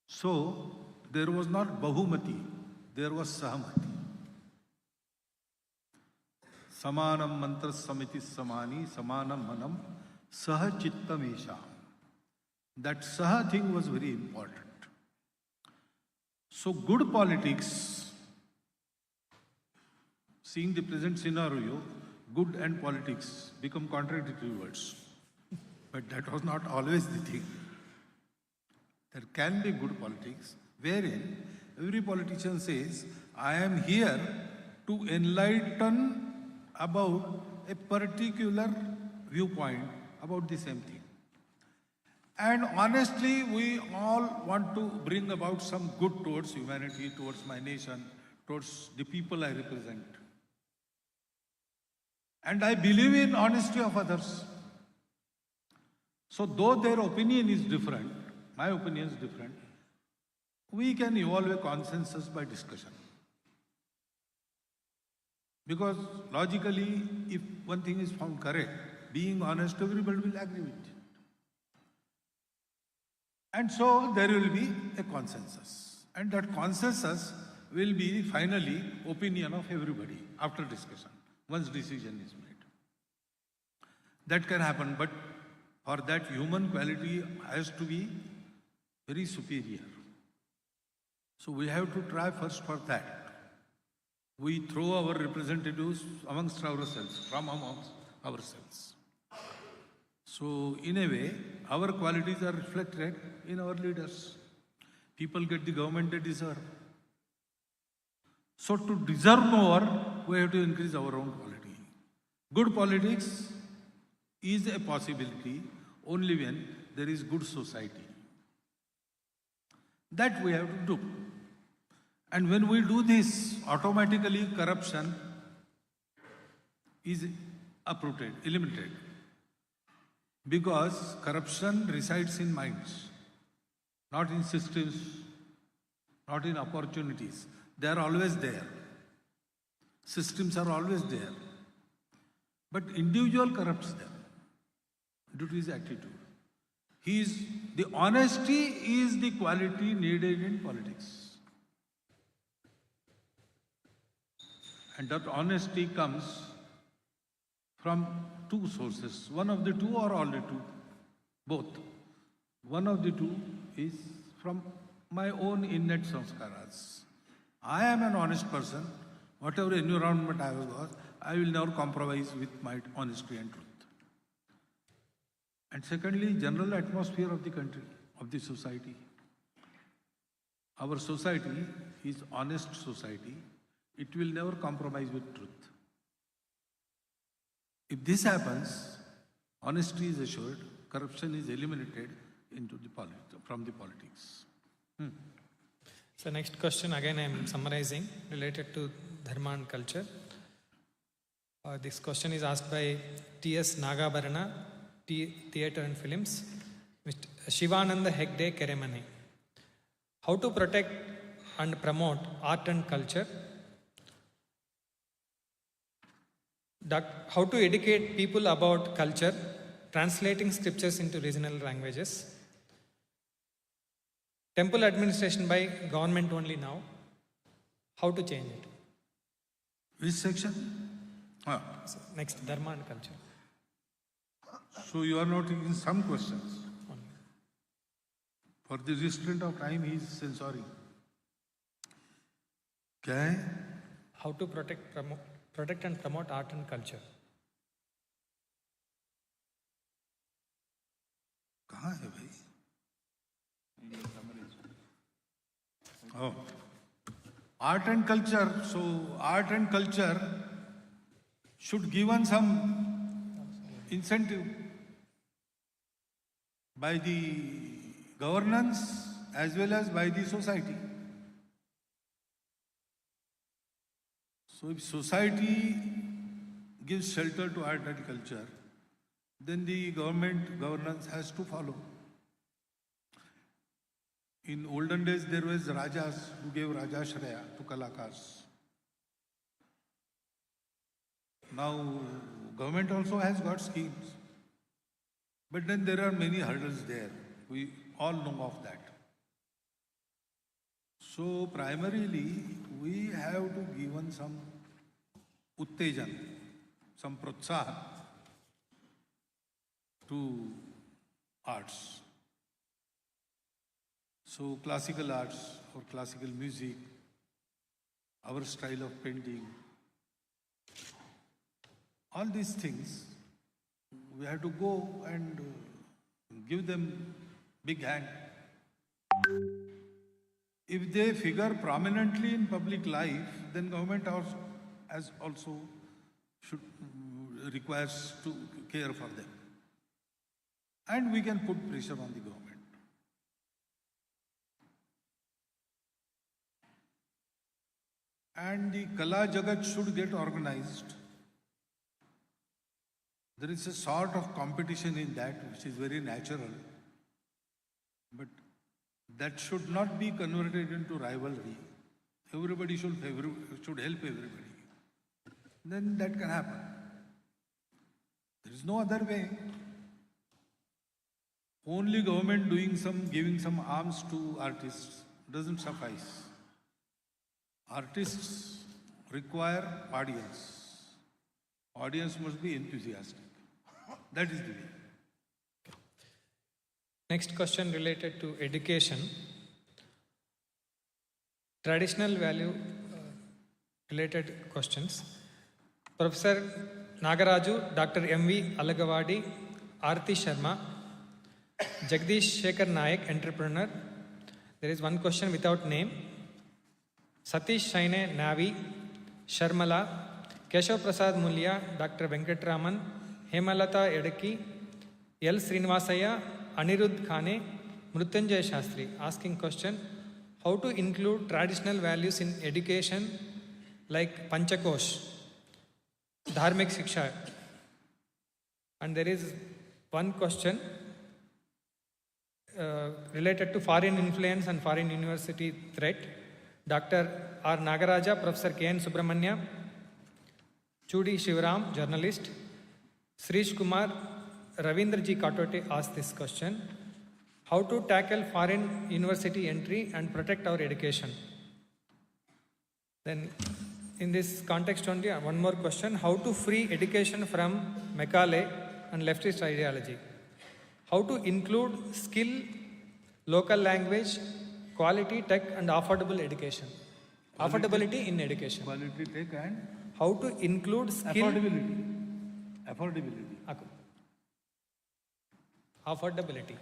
So, there was not bahumati, there was sahamati. Samanam mantra samiti samani, samanam manam, saha chittam esham. That saha thing was very important. So, good politics, seeing the present scenario, good and politics become contradictory words. But that was not always the thing. There can be good politics, wherein every politician says, I am here to enlighten about a particular viewpoint about the same thing. And honestly, we all want to bring about some good towards humanity, towards my nation, towards the people I represent. And I believe in honesty of others. So though their opinion is different, my opinion is different, we can evolve a consensus by discussion. Because logically, if one thing is found correct, being honest, everybody will agree with it. And so there will be a consensus. And that consensus will be finally opinion of everybody after discussion, once decision is made. That can happen, but for that human quality has to be very superior. So we have to try first for that. We throw our representatives amongst ourselves, from amongst ourselves. So in a way, our qualities are reflected in our leaders. People get the government they deserve. So to deserve more, we have to increase our own quality. Good politics is a possibility only when there is good society. That we have to do. And when we do this, automatically corruption is uprooted, eliminated. Because corruption resides in minds, not in systems, not in opportunities. They are always there. Systems are always there. But individual corrupts them due to his attitude. The honesty is the quality needed in politics. And that honesty comes from two sources. One of the two or all the two? Both. One of the two is from my own innate sanskaras. I am an honest person whatever environment I was, I will never compromise with my honesty and truth. And secondly, general atmosphere of the country, of the society. Our society is honest society. It will never compromise with truth. If this happens, honesty is assured, corruption is eliminated from the politics. So next question, again I am summarizing, related to Dharma and culture. This question is asked by T.S. Nagabarana, Theatre and Films, Mr. Shivananda Hegde Keremane. How to protect and promote art and culture? How to educate people about culture, translating scriptures into regional languages. Temple administration by government only now. How to change it? Which section? So next, Dharma and culture. So you are not taking some questions. For the restraint of time, he is censoring. Okay. How to protect and promote art and culture. कहाँ है भाई? Oh, art and culture. So art and culture should given some incentive by the governance as well as by the society. So if society gives shelter to art and culture, then the governance has to follow. In olden days, there was Rajas who gave Rajashraya to Kalakars. Now, government also has got schemes. But then there are many hurdles there. We all know of that. So, primarily, we have to given some uttejan, some protsahan to arts. So classical arts or classical music, our style of painting, all these things, we have to go and give them big hand. If they figure prominently in public life, then government also should requires to care for them. And we can put pressure on the government. And the Kala Jagat should get organized. There is a sort of competition in that which is very natural. But that should not be converted into rivalry. Everybody should help everybody. Then that can happen. There is no other way. Only government giving some arms to artists doesn't suffice. Artists require audience. Audience must be enthusiastic. That is the way. Next question related to education. Traditional value related questions. Professor Nagaraju, Dr. M.V. Alagavadi, Aarti Sharma, Jagdish Shekhar Nayak, entrepreneur. There is one question without name. Satish Shaine Navi, Sharmala, Keshav Prasad Mulya, Dr. Venkatraman, Hemalata Edaki, L. Srinivasaya, Anirudh Khane, Mrutyunjay Shastri, asking question, how to include traditional values in education like Panchakosh, Dharmik Shiksha. And there is one question related to foreign influence and foreign university threat. Dr. R. Nagaraja, Professor K.N. Subramanya, Chudi Shivaram, journalist, Srish Kumar, Ravindra G. Katote asked this question. How to tackle foreign university entry and protect our education? Then in this context only, one more question. How to free education from Macaulay and leftist ideology? How to include skill, local language, quality, tech and affordable education? Affordability in education. Quality tech and How to include skill. Affordability. Affordability.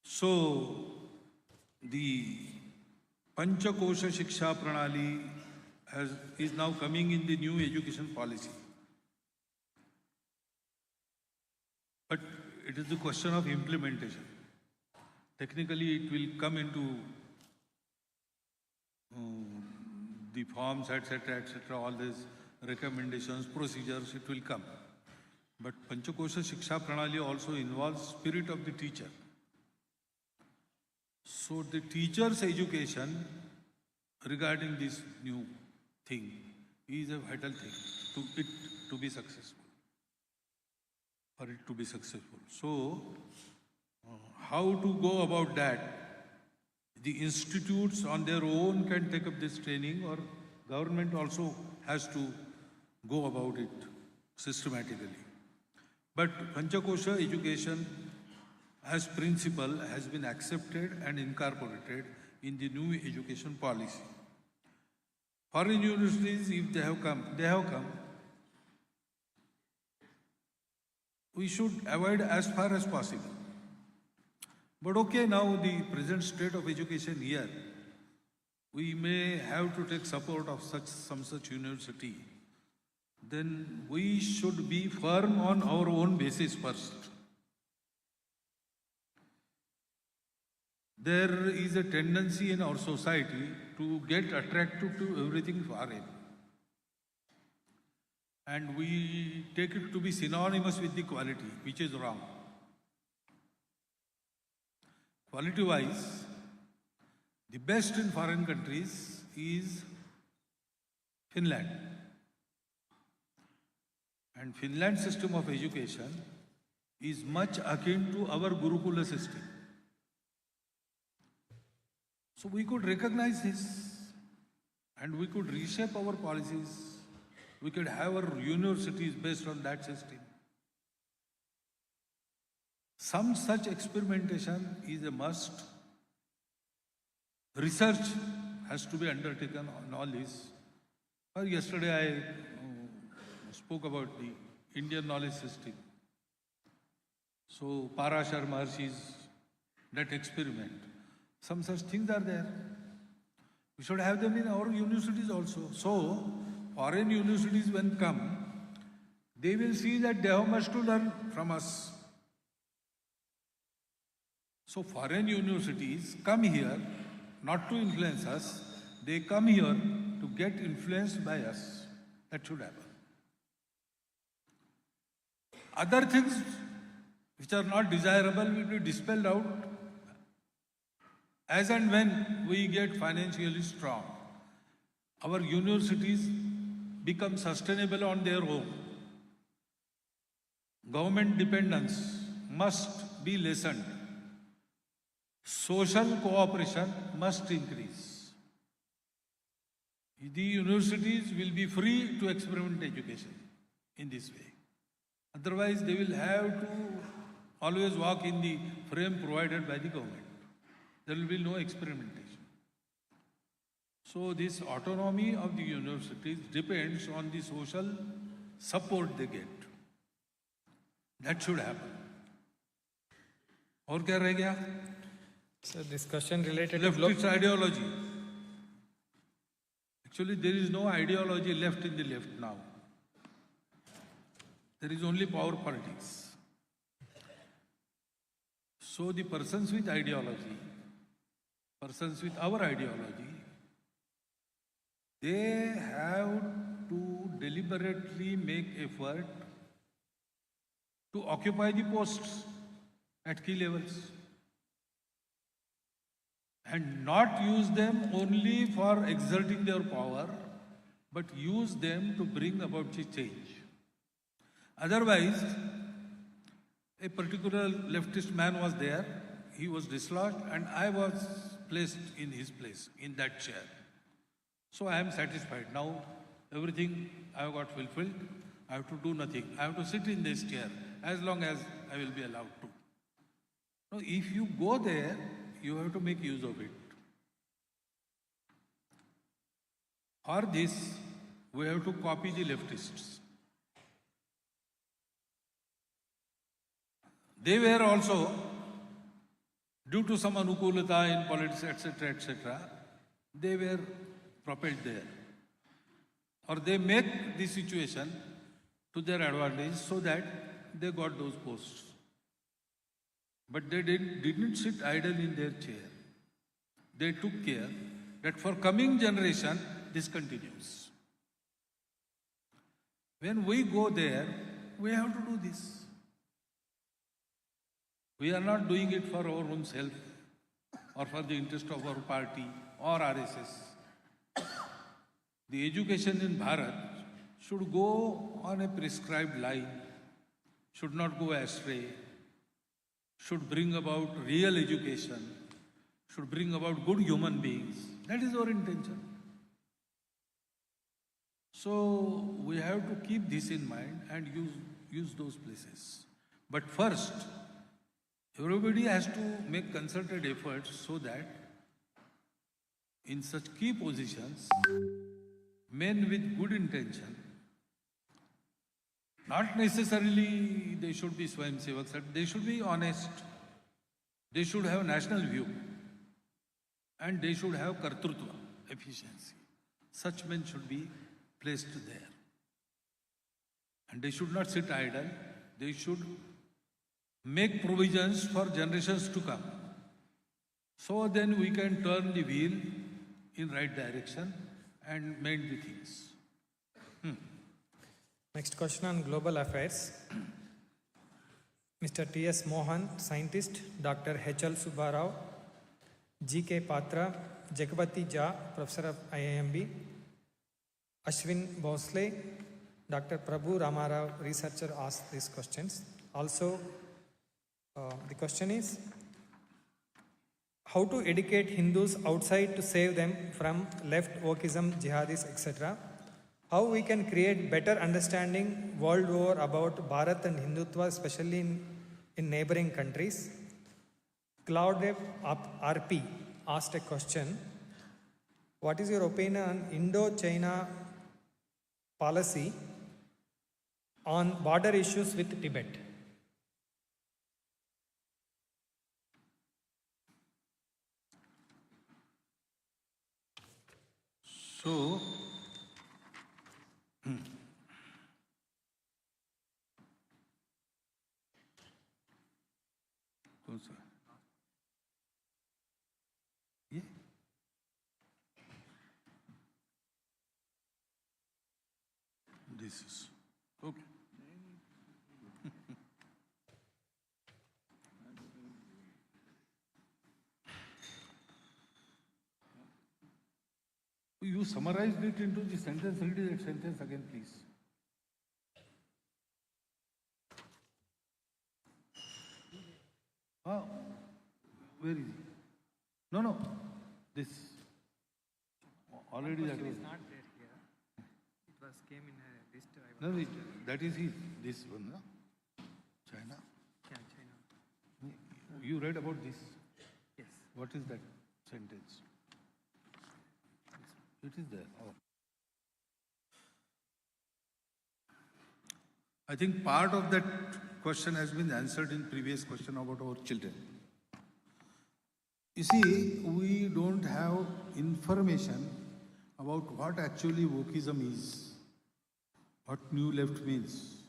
So, the Panchakosha Shiksha Pranali is now coming in the new education policy. But it is the question of implementation. Technically, it will come into the forms, etc., all these recommendations, procedures, it will come. But Panchakosha Shiksha Pranali also involves spirit of the teacher. So the teacher's education regarding this new thing is a vital thing to be successful. For it to be successful. So, how to go about that? The institutes on their own can take up this training, or government also has to go about it systematically. But Panchakosha education as principle has been accepted and incorporated in the new education policy. Foreign universities, if they have come. We should avoid as far as possible. But okay, now the present state of education here, we may have to take support of some such university. Then we should be firm on our own basis first. There is a tendency in our society to get attracted to everything foreign. And we take it to be synonymous with the quality, which is wrong. Quality-wise, the best in foreign countries is Finland. And Finland's system of education is much akin to our Gurukula system. So we could recognize this and we could reshape our policies. We could have our universities based on that system. Some such experimentation is a must. Research has to be undertaken on all this. Yesterday I spoke about the Indian knowledge system. So Parashar Maharshi's that experiment. Some such things are there. We should have them in our universities also. So foreign universities when come, they will see that they have much to learn from us. So foreign universities come here not to influence us, they come here to get influenced by us. That should happen. Other things which are not desirable will be dispelled out as and when we get financially strong. Our universities become sustainable on their own. Government dependence must be lessened. Social cooperation must increase. The universities will be free to experiment education in this way. Otherwise, they will have to always walk in the frame provided by the government. There will be no experimentation. So this autonomy of the universities depends on the social support they get. That should happen. और क्या रह गया? So this question related Leftist ideology. Actually, there is no ideology left in the left now. There is only power politics. So the persons with ideology, persons with our ideology, they have to deliberately make effort to occupy the posts at key levels and not use them only for exerting their power, but use them to bring about the change. Otherwise, a particular leftist man was there, he was dislodged, and I was placed in his place, in that chair. So I am satisfied. Now everything I have got fulfilled. I have to do nothing. I have to sit in this chair as long as I will be allowed to. Now, if you go there, you have to make use of it. For this, we have to copy the leftists. They were also, due to some anukulata in politics, etc., they were propelled there. Or they make the situation to their advantage so that they got those posts. But they didn't sit idle in their chair. They took care that for coming generation, this continues. When we go there, we have to do this. We are not doing it for our own self or for the interest of our party or RSS. The education in Bharat should go on a prescribed line, should not go astray, should bring about real education, should bring about good human beings. That is our intention. So we have to keep this in mind and use those places. But first, everybody has to make concerted efforts so that in such key positions, men with good intention, not necessarily they should be Swayamsevaks, they should be honest, they should have national view, and they should have kartrutva, efficiency. Such men should be placed there. And they should not sit idle, they should make provisions for generations to come. So then we can turn the wheel in right direction and mend the things. Next question on global affairs. Mr. T.S. Mohan, scientist, Dr. H.L. Subbarao, G.K. Patra, Jagapati Jha, Professor of IIMB, Ashwin Bhosle, Dr. Prabhu Ramarao, researcher, asked these questions. Also, the question is, how to educate Hindus outside to save them from left wokeism, jihadis, etc. How we can create better understanding world over about Bharat and Hindutva, especially in neighboring countries. Claude RP asked a question. What is your opinion on Indo-China policy on border issues with Tibet? So, yeah. This is okay. You summarized it into the sentence. Read that sentence again, please. Ah, where is it? No. This. Already that was. Not there here. It was came in a list. No, that is his. This one, no? China. Yeah, China. You read about this? Yes. What is that sentence? It is there. Oh. I think part of that question has been answered in previous question about our children. You see, we don't have information about what actually wokeism is, what new left means,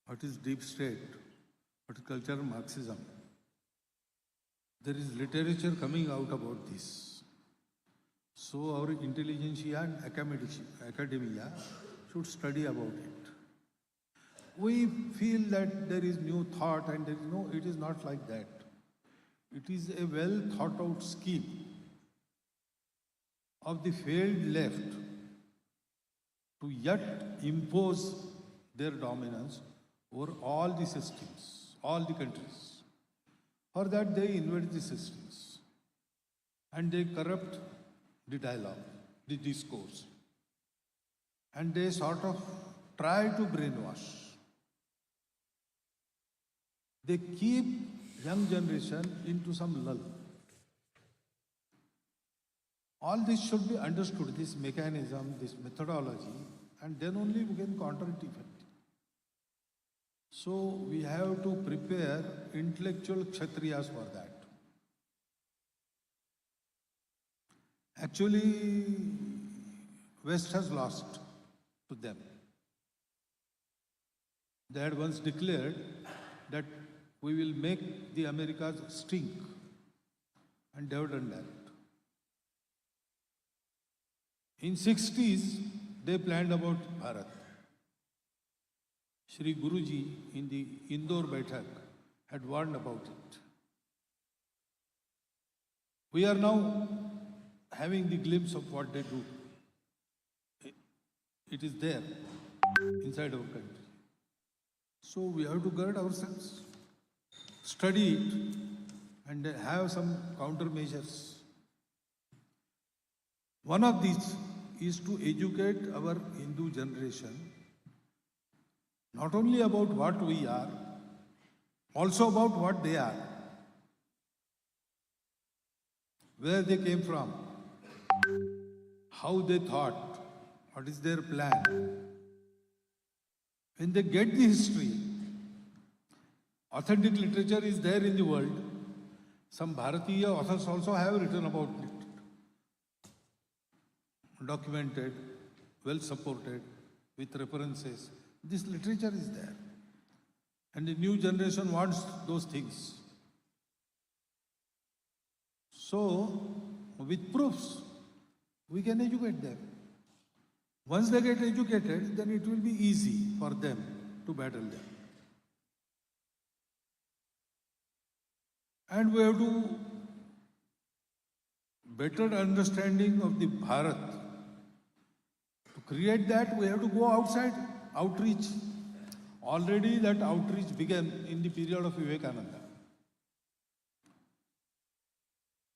what is deep state, what is cultural Marxism. There is literature coming out about this. So our intelligentsia and academia should study about it. We feel that there is new thought and there is no, it is not like that. It is a well thought out scheme of the failed left to yet impose their dominance over all the systems, all the countries. For that they invade the systems and they corrupt the dialogue, the discourse. And they sort of try to brainwash. They keep young generation into some lull. All this should be understood, this mechanism, this methodology, and then only we can counter it effectively. So we have to prepare intellectual kshatriyas for that. Actually, West has lost to them. They had once declared that we will make the Americas stink, and they have done that. In 60s, they planned about Bharat. Shri Guruji in the Indore Baitak had warned about it. We are now having the glimpse of what they do. It is there inside our country. So we have to guard ourselves, study it, and have some countermeasures. One of these is to educate our Hindu generation not only about what we are, also about what they are, where they came from, how they thought, what is their plan. When they get the history, authentic literature is there in the world. Some Bharatiya authors also have written about it. Documented, well supported, with references. This literature is there. And the new generation wants those things. So, with proofs, we can educate them. Once they get educated, then it will be easy for them to battle them. And we have to better understanding of the Bharat. To create that, we have to go outside, outreach. Already that outreach began in the period of Vivekananda.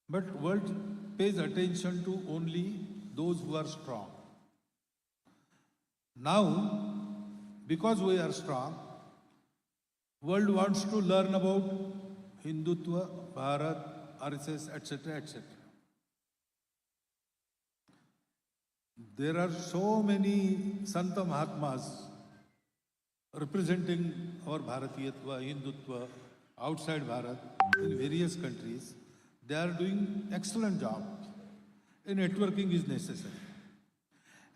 But world pays attention to only those who are strong. Now, because we are strong, world wants to learn about Hindutva, Bharat, RSS, etc., etc. There are so many Santa Mahatmas representing our Bharatiyatva, Hindutva, outside Bharat, in various countries. They are doing excellent job. A networking is necessary.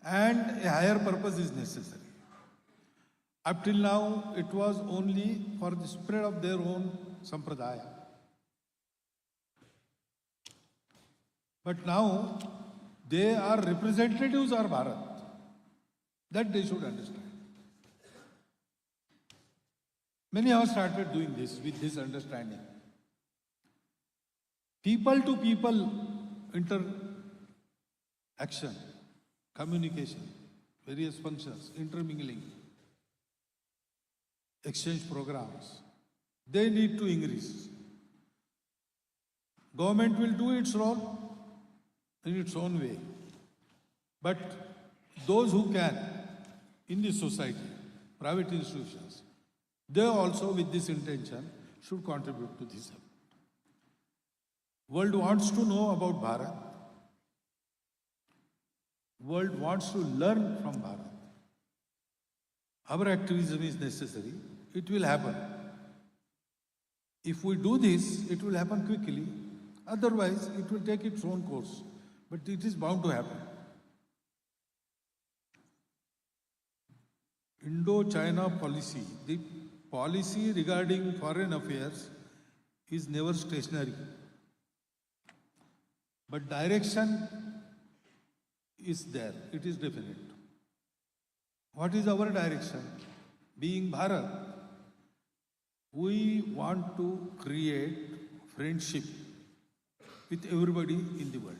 And a higher purpose is necessary. Up till now, it was only for the spread of their own sampradaya. But now, they are representatives of Bharat. That they should understand. Many have started doing this with this understanding. People to people interaction, communication, various functions, intermingling, exchange programs, they need to increase. Government will do its role in its own way. But those who can, in the society, private institutions, they also with this intention should contribute to this. World wants to know about Bharat. World wants to learn from Bharat. Our activism is necessary. It will happen. If we do this, it will happen quickly. Otherwise, it will take its own course. But it is bound to happen. Indo-China policy, the policy regarding foreign affairs is never stationary. But direction is there, it is definite. What is our direction? Being Bharat, we want to create friendship with everybody in the world.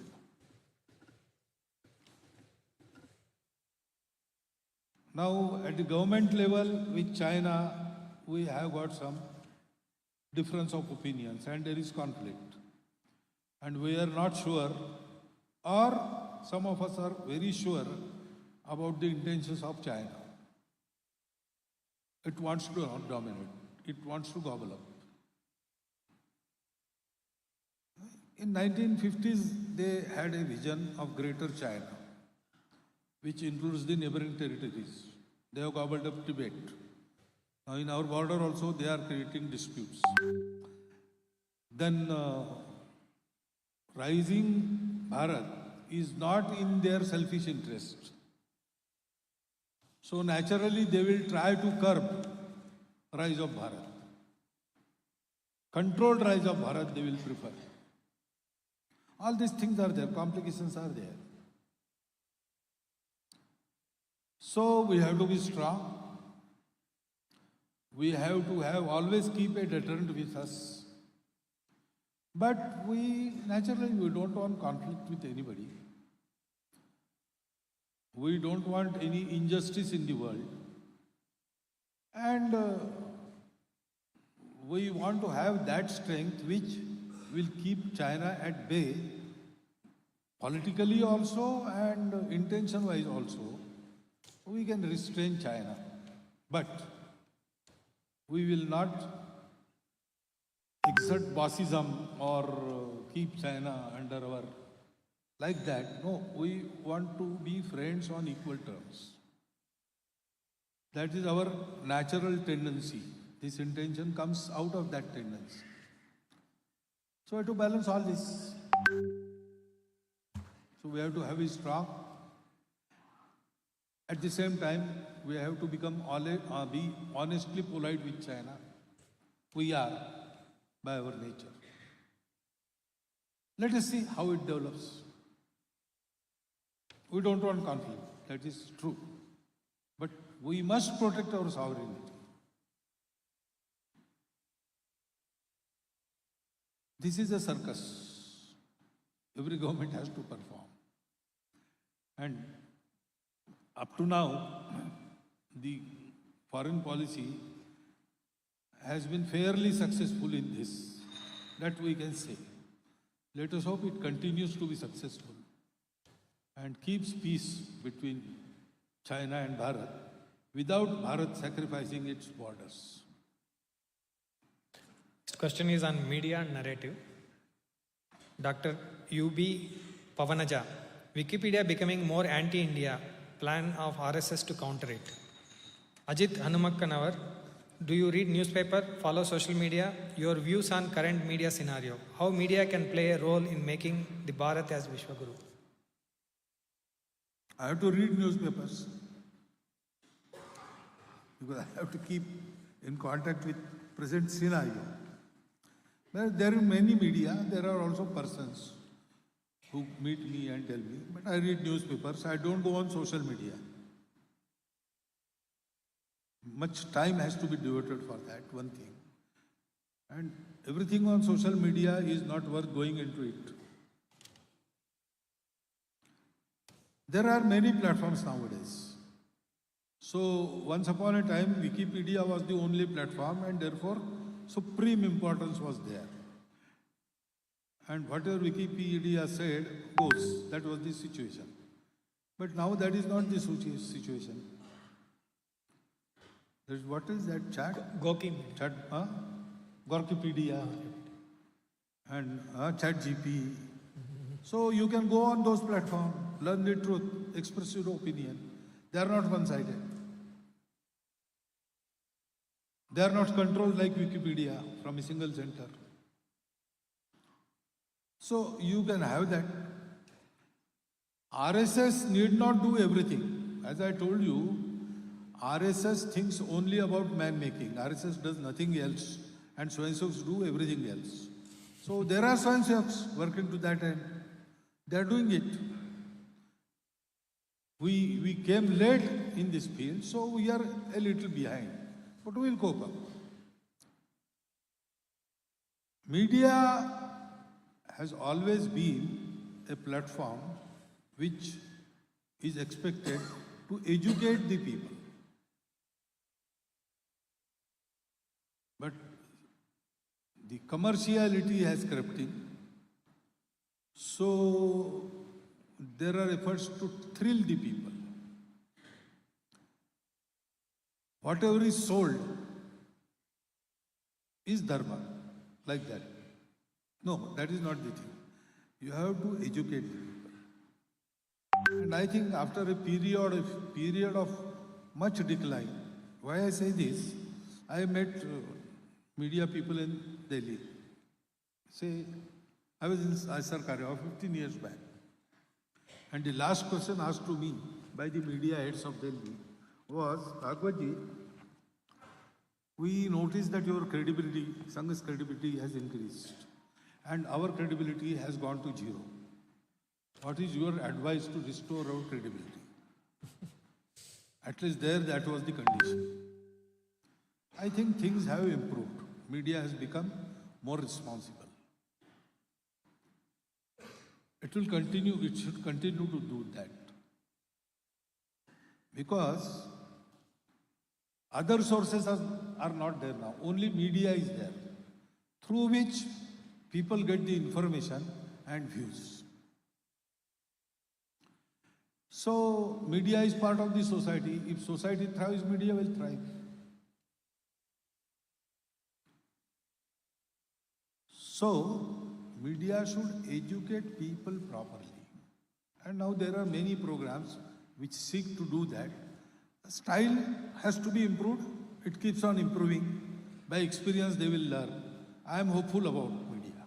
Now, at the government level with China, we have got some difference of opinions and there is conflict. And we are not sure, or some of us are very sure about the intentions of China. It wants to dominate. It wants to gobble up. In 1950s, they had a vision of Greater China, which includes the neighboring territories. They have gobbled up Tibet. Now in our border also, they are creating disputes. Then rising Bharat is not in their selfish interest. So naturally, they will try to curb rise of Bharat. Controlled rise of Bharat, they will prefer. All these things are there, complications are there. So we have to be strong. We have to always keep a deterrent with us. But we don't want conflict with anybody. We don't want any injustice in the world. And we want to have that strength which will keep China at bay, politically also and intention-wise also. We can restrain China, but we will not exert bossism or keep China under our, like that. No, we want to be friends on equal terms. That is our natural tendency. This intention comes out of that tendency. So we have to balance all this. So we have to have it strong. At the same time, we have to be honestly polite with China. We are, by our nature. Let us see how it develops. We don't want conflict, that is true. But we must protect our sovereignty. This is a circus. Every government has to perform. And up to now, the foreign policy has been fairly successful in this, that we can say. Let us hope it continues to be successful and keeps peace between China and Bharat without Bharat sacrificing its borders. Next question is on media and narrative. Dr. U.B. Pavanaja, Wikipedia becoming more anti-India, plan of RSS to counter it. Ajit Hanumakkanawar, do you read newspaper, follow social media? Your views on current media scenario. How media can play a role in making the Bharat as Vishwaguru? I have to read newspapers because I have to keep in contact with present scenario. There are many media, there are also persons who meet me and tell me, but I read newspapers, I don't go on social media. Much time has to be devoted for that, one thing. And everything on social media is not worth going into it. There are many platforms nowadays. So once upon a time, Wikipedia was the only platform and therefore supreme importance was there. And whatever Wikipedia said goes. That was the situation. But now that is not the situation. What is that chat? Goki. Chat, Gorkipedia and ChatGPT. So you can go on those platforms, learn the truth, express your opinion. They are not one-sided. They are not controlled like Wikipedia from a single center. So you can have that. RSS need not do everything. As I told you, RSS thinks only about man-making. RSS does nothing else, and Swayamsevaks do everything else. So there are Swayamsevaks working to that end. They are doing it. We came late in this field, so we are a little behind. But we will cope up. Media has always been a platform which is expected to educate the people. But the commerciality has crept in. So there are efforts to thrill the people. Whatever is sold is dharma, like that. No, that is not the thing. You have to educate them. And I think after a period of much decline, why I say this, I met media people in Delhi. Say, I was in Sarasangha 15 years back. And the last question asked to me by the media heads of Delhi was, Bhagwatji, we noticed that your credibility, Sangh's credibility has increased and our credibility has gone to zero. What is your advice to restore our credibility? At least there, that was the condition. I think things have improved. Media has become more responsible. It should continue to do that. Because other sources are not there now. Only media is there, through which people get the information and views. So, media is part of the society. If society thrives, media will thrive. So, media should educate people properly. And now there are many programs which seek to do that. The style has to be improved. It keeps on improving. By experience, they will learn. I am hopeful about media.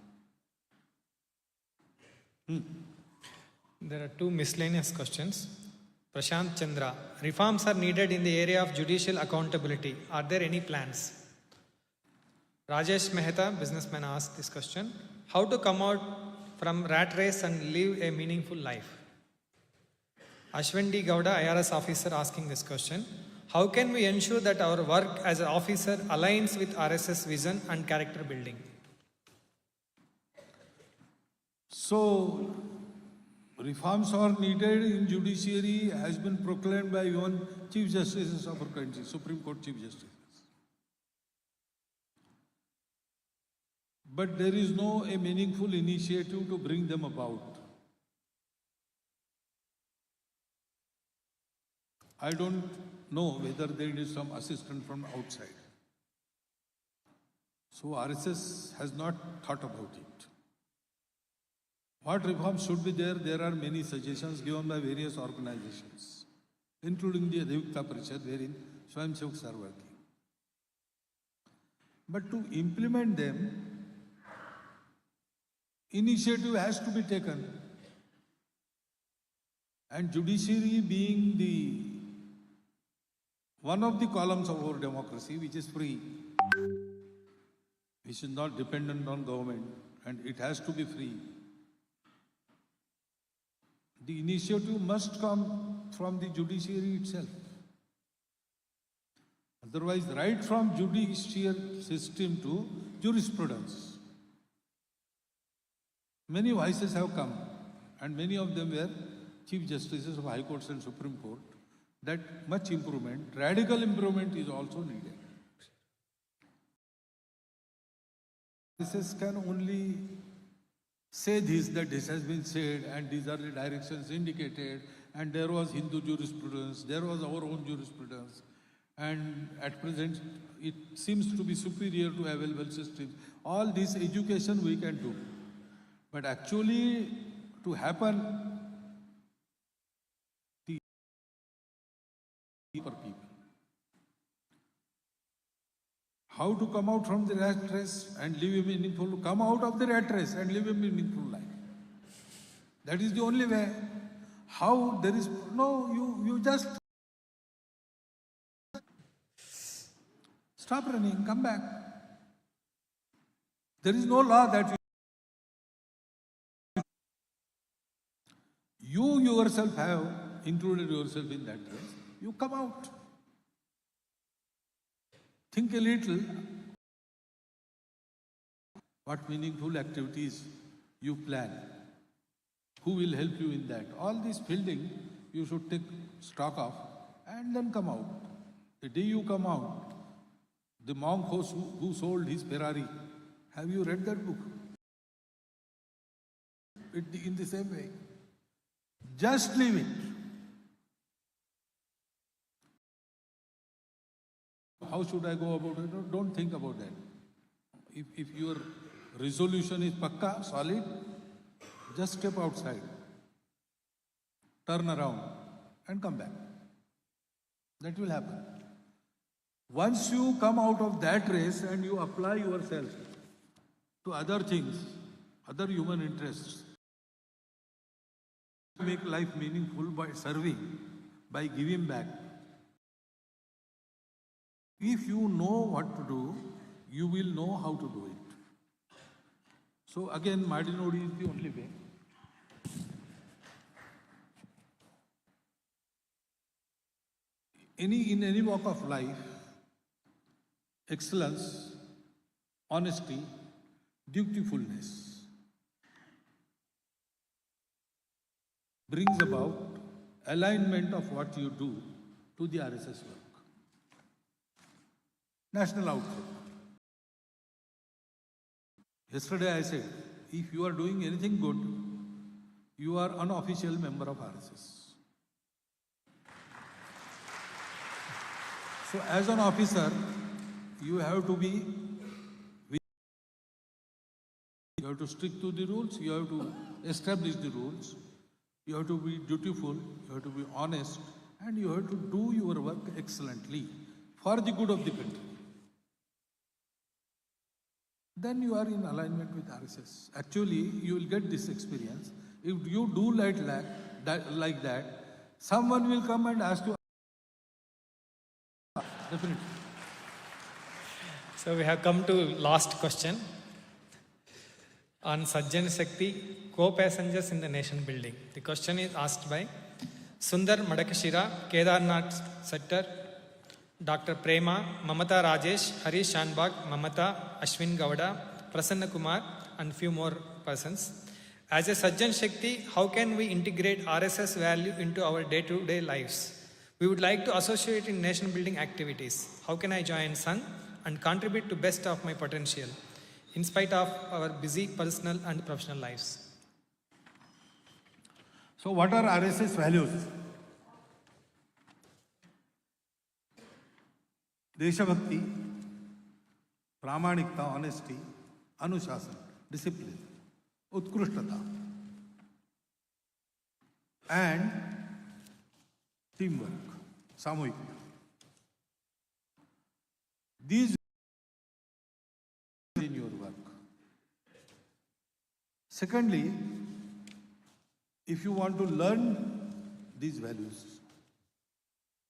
There are two miscellaneous questions. Prashant Chandra, reforms are needed in the area of judicial accountability. Are there any plans? Rajesh Mehta, businessman, asked this question. How to come out from rat race and live a meaningful life? Ashwin D. Gowda, IRS officer, asking this question. How can we ensure that our work as an officer aligns with RSS vision and character building? So, reforms are needed in judiciary has been proclaimed by even Chief Justices of our country, Supreme Court Chief Justices. But there is no a meaningful initiative to bring them about. I don't know whether there is some assistance from outside. So RSS has not thought about it. What reforms should be there? There are many suggestions given by various organizations, including the Adhivakta Parishad, wherein Swayamsevaks are working. But to implement them, initiative has to be taken. And judiciary being the one of the columns of our democracy, which is free, which is not dependent on government, and it has to be free. The initiative must come from the judiciary itself. Otherwise, right from judicial system to jurisprudence, many voices have come, and many of them were Chief Justices of High Courts and Supreme Court. That much improvement, radical improvement is also needed. This can only say this, that this has been said, and these are the directions indicated, and there was Hindu jurisprudence, there was our own jurisprudence, and at present it seems to be superior to available systems. All this education we can do. But actually, to happen, for people. How to come out from the rat race and live a meaningful, come out of the rat race and live a meaningful life. That is the only way. How there is, no, you just stop running, come back. There is no law that you yourself have included yourself in that race. You come out. Think a little what meaningful activities you plan. Who will help you in that? All this fielding you should take stock of and then come out. The day you come out, the monk who sold his Ferrari, have you read that book? In the same way. Just leave it. How should I go about it? Don't think about that. If your resolution is pakka, solid, Just step outside, turn around and come back. That will happen. Once you come out of that race and you apply yourself to other things, other human interests, make life meaningful by serving, by giving back. If you know what to do, you will know how to do it. So again, Madinodi is the only way. In any walk of life, excellence, honesty, dutifulness brings about alignment of what you do to the RSS work. National outlook. Yesterday I said, if you are doing anything good, you are unofficial member of RSS. So as an officer, you have to be, you have to stick to the rules, you have to establish the rules, you have to be dutiful, you have to be honest, and you have to do your work excellently for the good of the country. Then you are in alignment with RSS. Actually, you will get this experience. If you do like that, someone will come and ask you. Definitely. So we have come to last question on Sajjan Shakti, co-passengers in the nation building. The question is asked by Sundar Madakashira, Kedarnath Sector, Dr. Prema, Mamata Rajesh, Harish Shanbag, Mamata, Ashwin Gowda, Prasanna Kumar, and few more persons. As a Sajjan Shakti, how can we integrate RSS value into our day-to-day lives? We would like to associate in nation building activities. How can I join Sangh and contribute to best of my potential in spite of our busy personal and professional lives? So what are RSS values? Deshabhakti, Pramanikta, honesty, Anushasana, discipline, Utkrishtata, and teamwork, Samuhik. These in your work. Secondly, if you want to learn these values,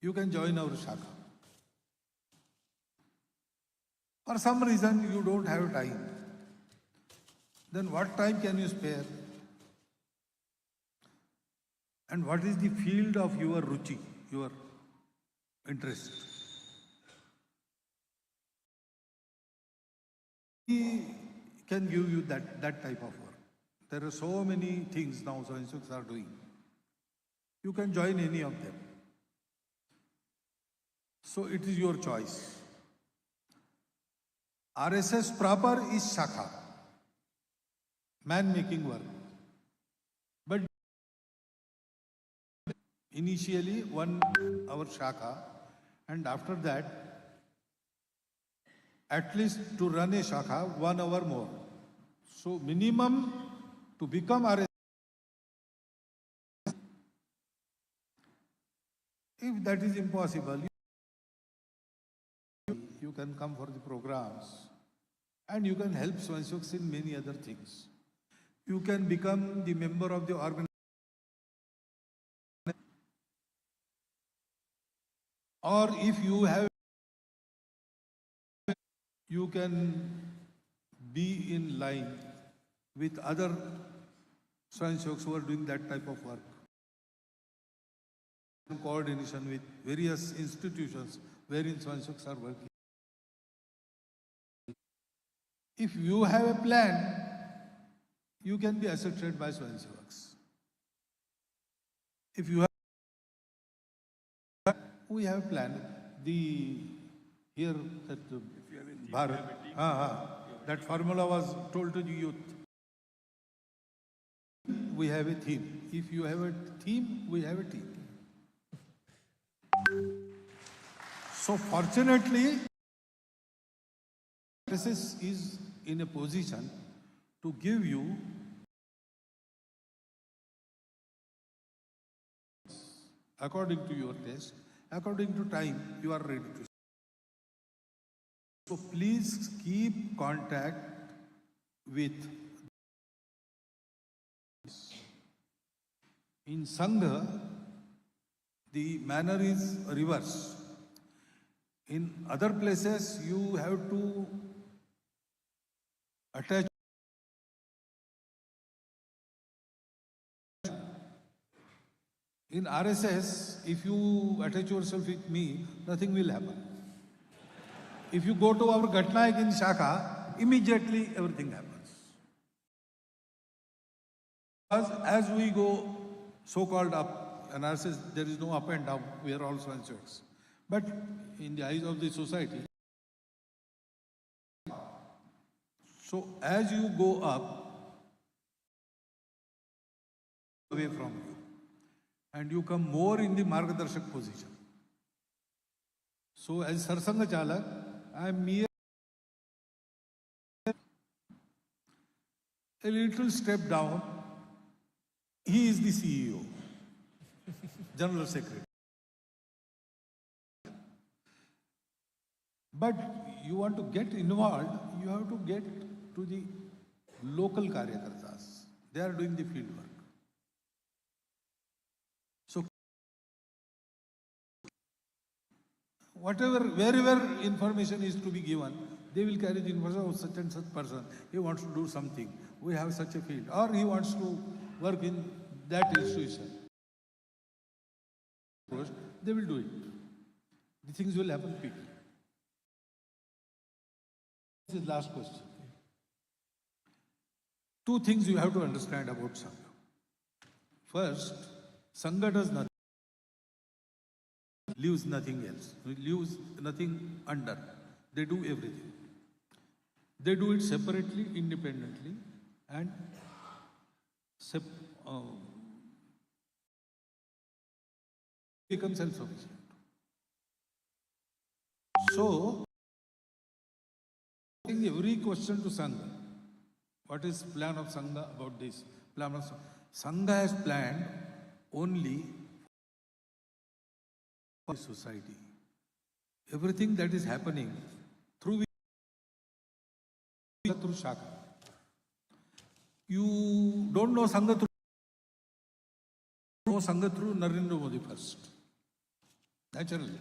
you can join our Shakha. For some reason you don't have time, then what time can you spare? And what is the field of your ruchi, your interest? He can give you that type of work. There are so many things now Sangh are doing. You can join any of them. So it is your choice. RSS proper is Shakha, man-making work. But initially 1 hour Shakha, and after that, at least to run a Shakha, 1 hour more. So minimum to become RSS. If that is impossible, you can come for the programs and you can help Sangh in many other things. You can become the member of the organization, or if you have, you can be in line with other Sangh who are doing that type of work. In coordination with various institutions wherein Sangh are working. If you have a plan, you can be assisted by Sangh. If you have, we have a plan. Here that Bharat, that formula was told to the youth. We have a theme. If you have a theme, we have a team. So fortunately, RSS is in a position to give you according to your taste, according to time, you are ready to. So please keep contact with. In Sangha, the manner is reverse. In other places, you have to attach. In RSS, if you attach yourself with me, nothing will happen. If you go to our Gatnaik in Shakha, immediately everything happens. As we go so-called up, in RSS there is no up and down, we are all Swanseoks. But in the eyes of the society, so as you go up, away from you, and you come more in the Margadarshak position. So as Sarasangha Chalak, I am mere a little step down. He is the CEO, General Secretary. But you want to get involved, you have to get to the local Karyakartas. They are doing the field work. So, wherever information is to be given, they will carry the information of such and such person. He wants to do something. We have such a field. Or he wants to work in that institution. They will do it. The things will happen quickly. This is the last question. Two things you have to understand about Sangha. First, Sangha does nothing, leaves nothing else, leaves nothing under. They do everything. They do it separately, independently, and become self-sufficient. So, every question to Sangha, what is plan of Sangha about this? Plan of Sangha has planned only for society. Everything that is happening through Shaka. You don't know Sangha through Narendra Modi first. Naturally.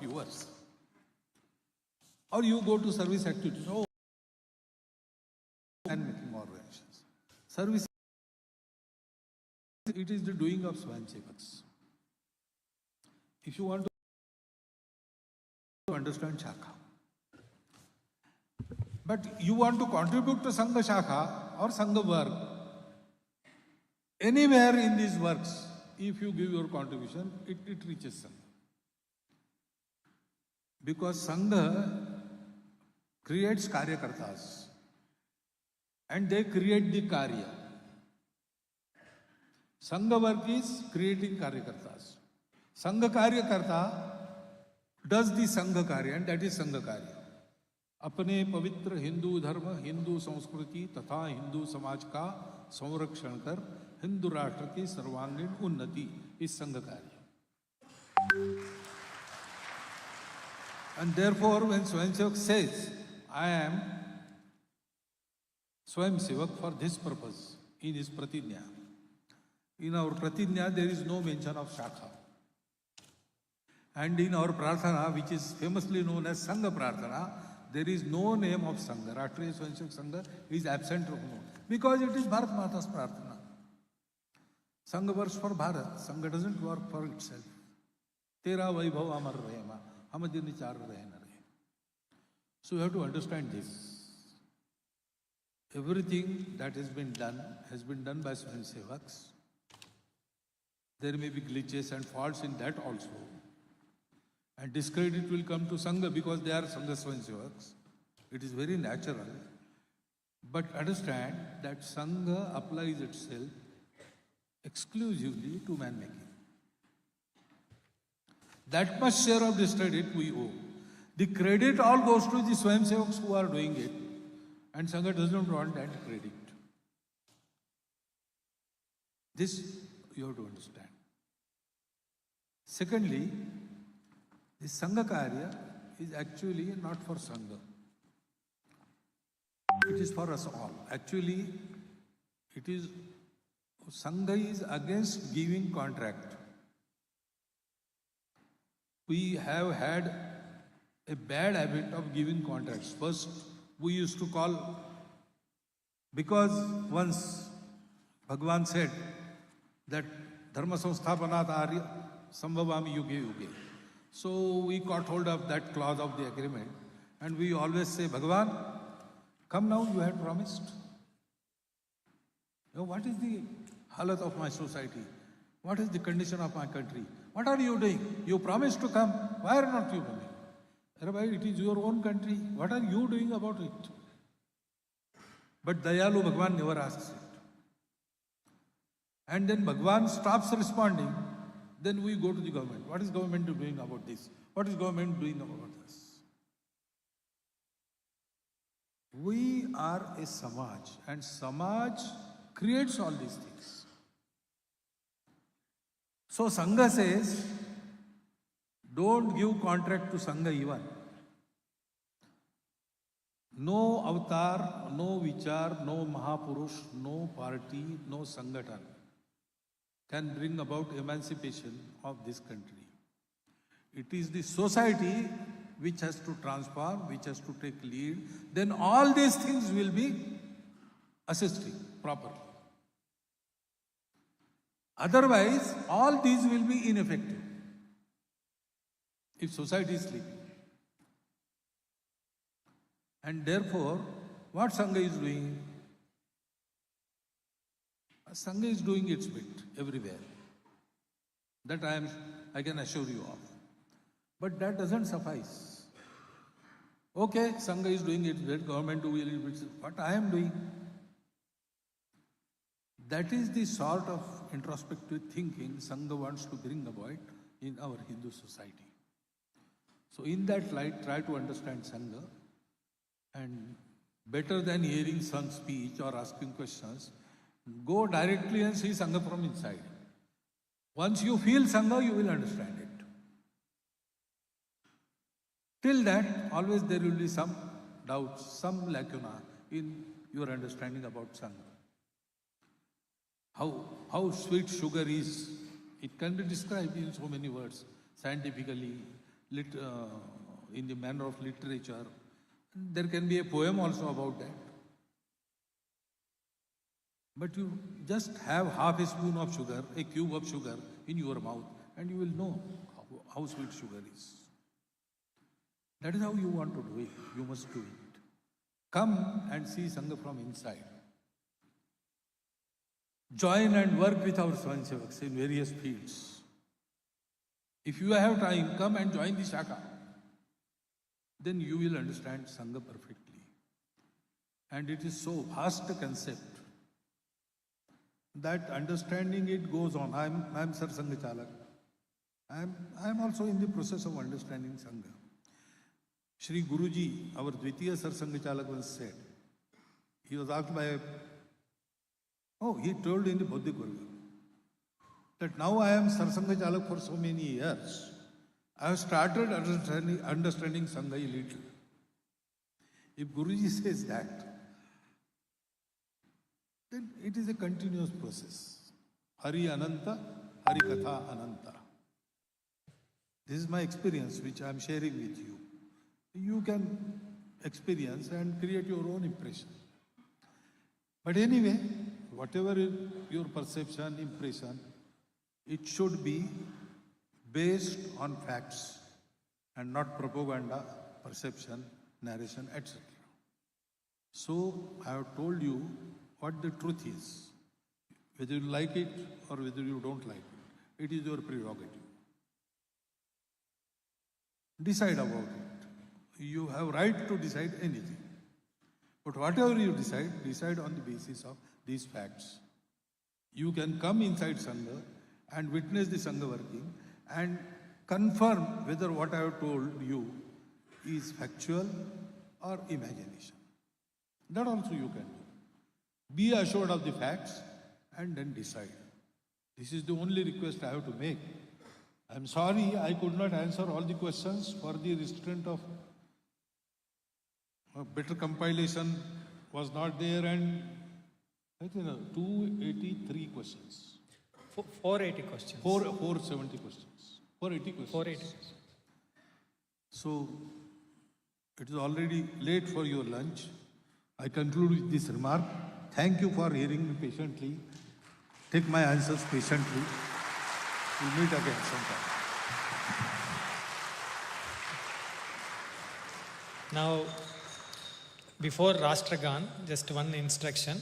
Yours. Or you go to service activities. Oh, and making organizations. Service, it is the doing of Swansevaks. If you want to understand Shakha, but you want to contribute to Sangha Shakha or Sangha work, anywhere in these works, if you give your contribution, it reaches Sangha. Because Sangha creates Karyakartas and they create the Karya. Sangha work is creating Karyakartas. Sangha Karyakarta does the Sangha Karya and that is Sangha Karya. अपने पवित्र हिंदू धर्म, हिंदू संस्कृति तथा हिंदू समाज का संरक्षण कर हिंदू राष्ट्र की सर्वांगीण उन्नति इस संघ कार्य. And therefore, when Swayamsevak says, I am Swayamsevak for this purpose, in his Pratijna. In our Pratijna, there is no mention of Shakha. And in our Prarthana, which is famously known as Sangha Prarthana, there is no name of Sangha. Rashtriya Swayamsevak Sangha is absent from it. Because it is Bharat Mata's Prarthana. Sangha works for Bharat. Sangha doesn't work for itself. Tera Vaibhav Amar Rahema. So you have to understand this. Everything that has been done by Swayamsevaks. There may be glitches and faults in that also. And discredit will come to Sangha because they are Sangha Swayamsevaks. It is very natural. But understand that Sangha applies itself exclusively to man-making. That much share of this credit we owe. The credit all goes to the Swayamsevaks who are doing it. And Sangha does not want that credit. This You have to understand. Secondly, the Sangha Karya is actually not for Sangha. It is for us all. Actually, it is, Sangha is against giving contract. We have had a bad habit of giving contracts. First, we used to call, because once Bhagavan said that Dharma Samsthapanat Arya Sambhavami Yuge Yuge. So we caught hold of that clause of the agreement and we always say, Bhagavan, come now, you had promised. You know, what is the halat of my society? What is the condition of my country? What are you doing? You promised to come. Why are not you coming? Rabbi, it is your own country. What are you doing about it? But Dayalu Bhagavan never asks it. And then Bhagavan stops responding. Then we go to the government. What is government doing about this? What is government doing about this? We are a Samaj, and Samaj creates all these things. So Sangha says, don't give contract to Sangha even. No avatar, no vichar, no Mahapurush, no party, no Sangathan can bring about emancipation of this country. It is the society which has to transform, which has to take lead. Then all these things will be assisting properly. Otherwise, all these will be ineffective if society is sleeping. And therefore, what Sangha is doing? Sangha is doing its bit everywhere. That I can assure you of. But that doesn't suffice. Okay, Sangha is doing its bit, government will do its bit. What I am doing? That is the sort of introspective thinking Sangha wants to bring about in our Hindu society. So in that light, try to understand Sangha, and better than hearing some speech or asking questions, go directly and see Sangha from inside. Once you feel Sangha, you will understand it. Till that, always there will be some doubts, some lacuna in your understanding about Sangha. How sweet sugar is, it can be described in so many words, scientifically, in the manner of literature. There can be a poem also about that. But you just have half a spoon of sugar, a cube of sugar in your mouth, and you will know how sweet sugar is. That is how you want to do it. You must do it. Come and see Sangha from inside. Join and work with our Swayamsevaks in various fields. If you have time, come and join the Shaka. Then you will understand Sangha perfectly. And it is so vast a concept that understanding it goes on. I am Sarasangha Chalak. I am also in the process of understanding Sangha. Shri Guruji, our Dvitiya Sarasangha Chalak, once said, he was asked by he told in the Bauddhik Varga that now I am Sarasangha Chalak for so many years. I have started understanding Sangha a little. If Guruji says that, then it is a continuous process. Hari Ananta, Hari Katha Ananta. This is my experience which I am sharing with you. You can experience and create your own impression. But anyway, whatever is your perception, impression, it should be based on facts and not propaganda, perception, narration, etc. So I have told you what the truth is. Whether you like it or whether you don't like it, it is your prerogative. Decide about it. You have right to decide anything. But whatever you decide on the basis of these facts. You can come inside Sangha and witness the Sangha working and confirm whether what I have told you is factual or imagination. That also you can do. Be assured of the facts and then decide. This is the only request I have to make. I'm sorry I could not answer all the questions for the restraint of better compilation was not there, and I think 283 questions. 480 questions. 470 questions. 480 questions. 480. So, it is already late for your lunch. I conclude with this remark. Thank you for hearing me patiently. Take my answers patiently. We'll meet again sometime. Now, before Rashtragan, just one instruction.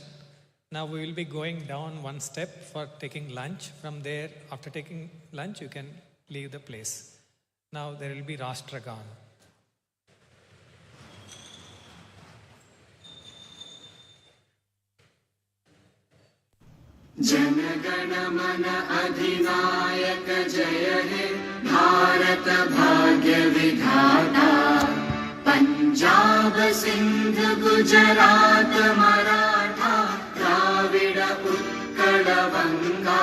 Now we will be going down one step for taking lunch. From there, after taking lunch, you can leave the place. Now there will be Rashtragan. जनगण मन अधिनायक जय हे भारत भाग्य विधाता पंजाब सिंध गुजरात मराठा द्राविड उत्कल बंगा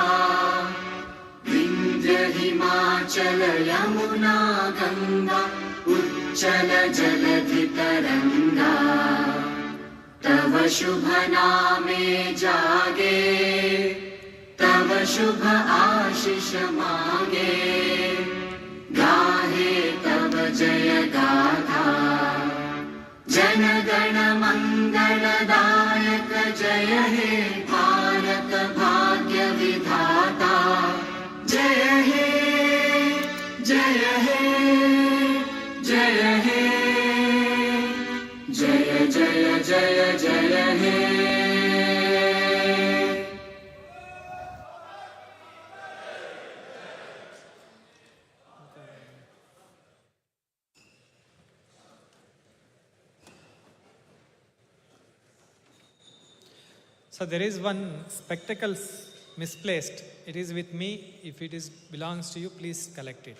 विंध्य हिमाचल यमुना गंगा उच्चल जलधि तरंगा तव शुभ नामे जागे तव शुभ आशीष मांगे गाहे तव जय गाथा जन गण मंगलदायक जय हे भारत भाग्य विधाता जय हे जय हे जय हे जय जय जय जय हे So there is one spectacles misplaced. It is with me. If it belongs to you, please collect it.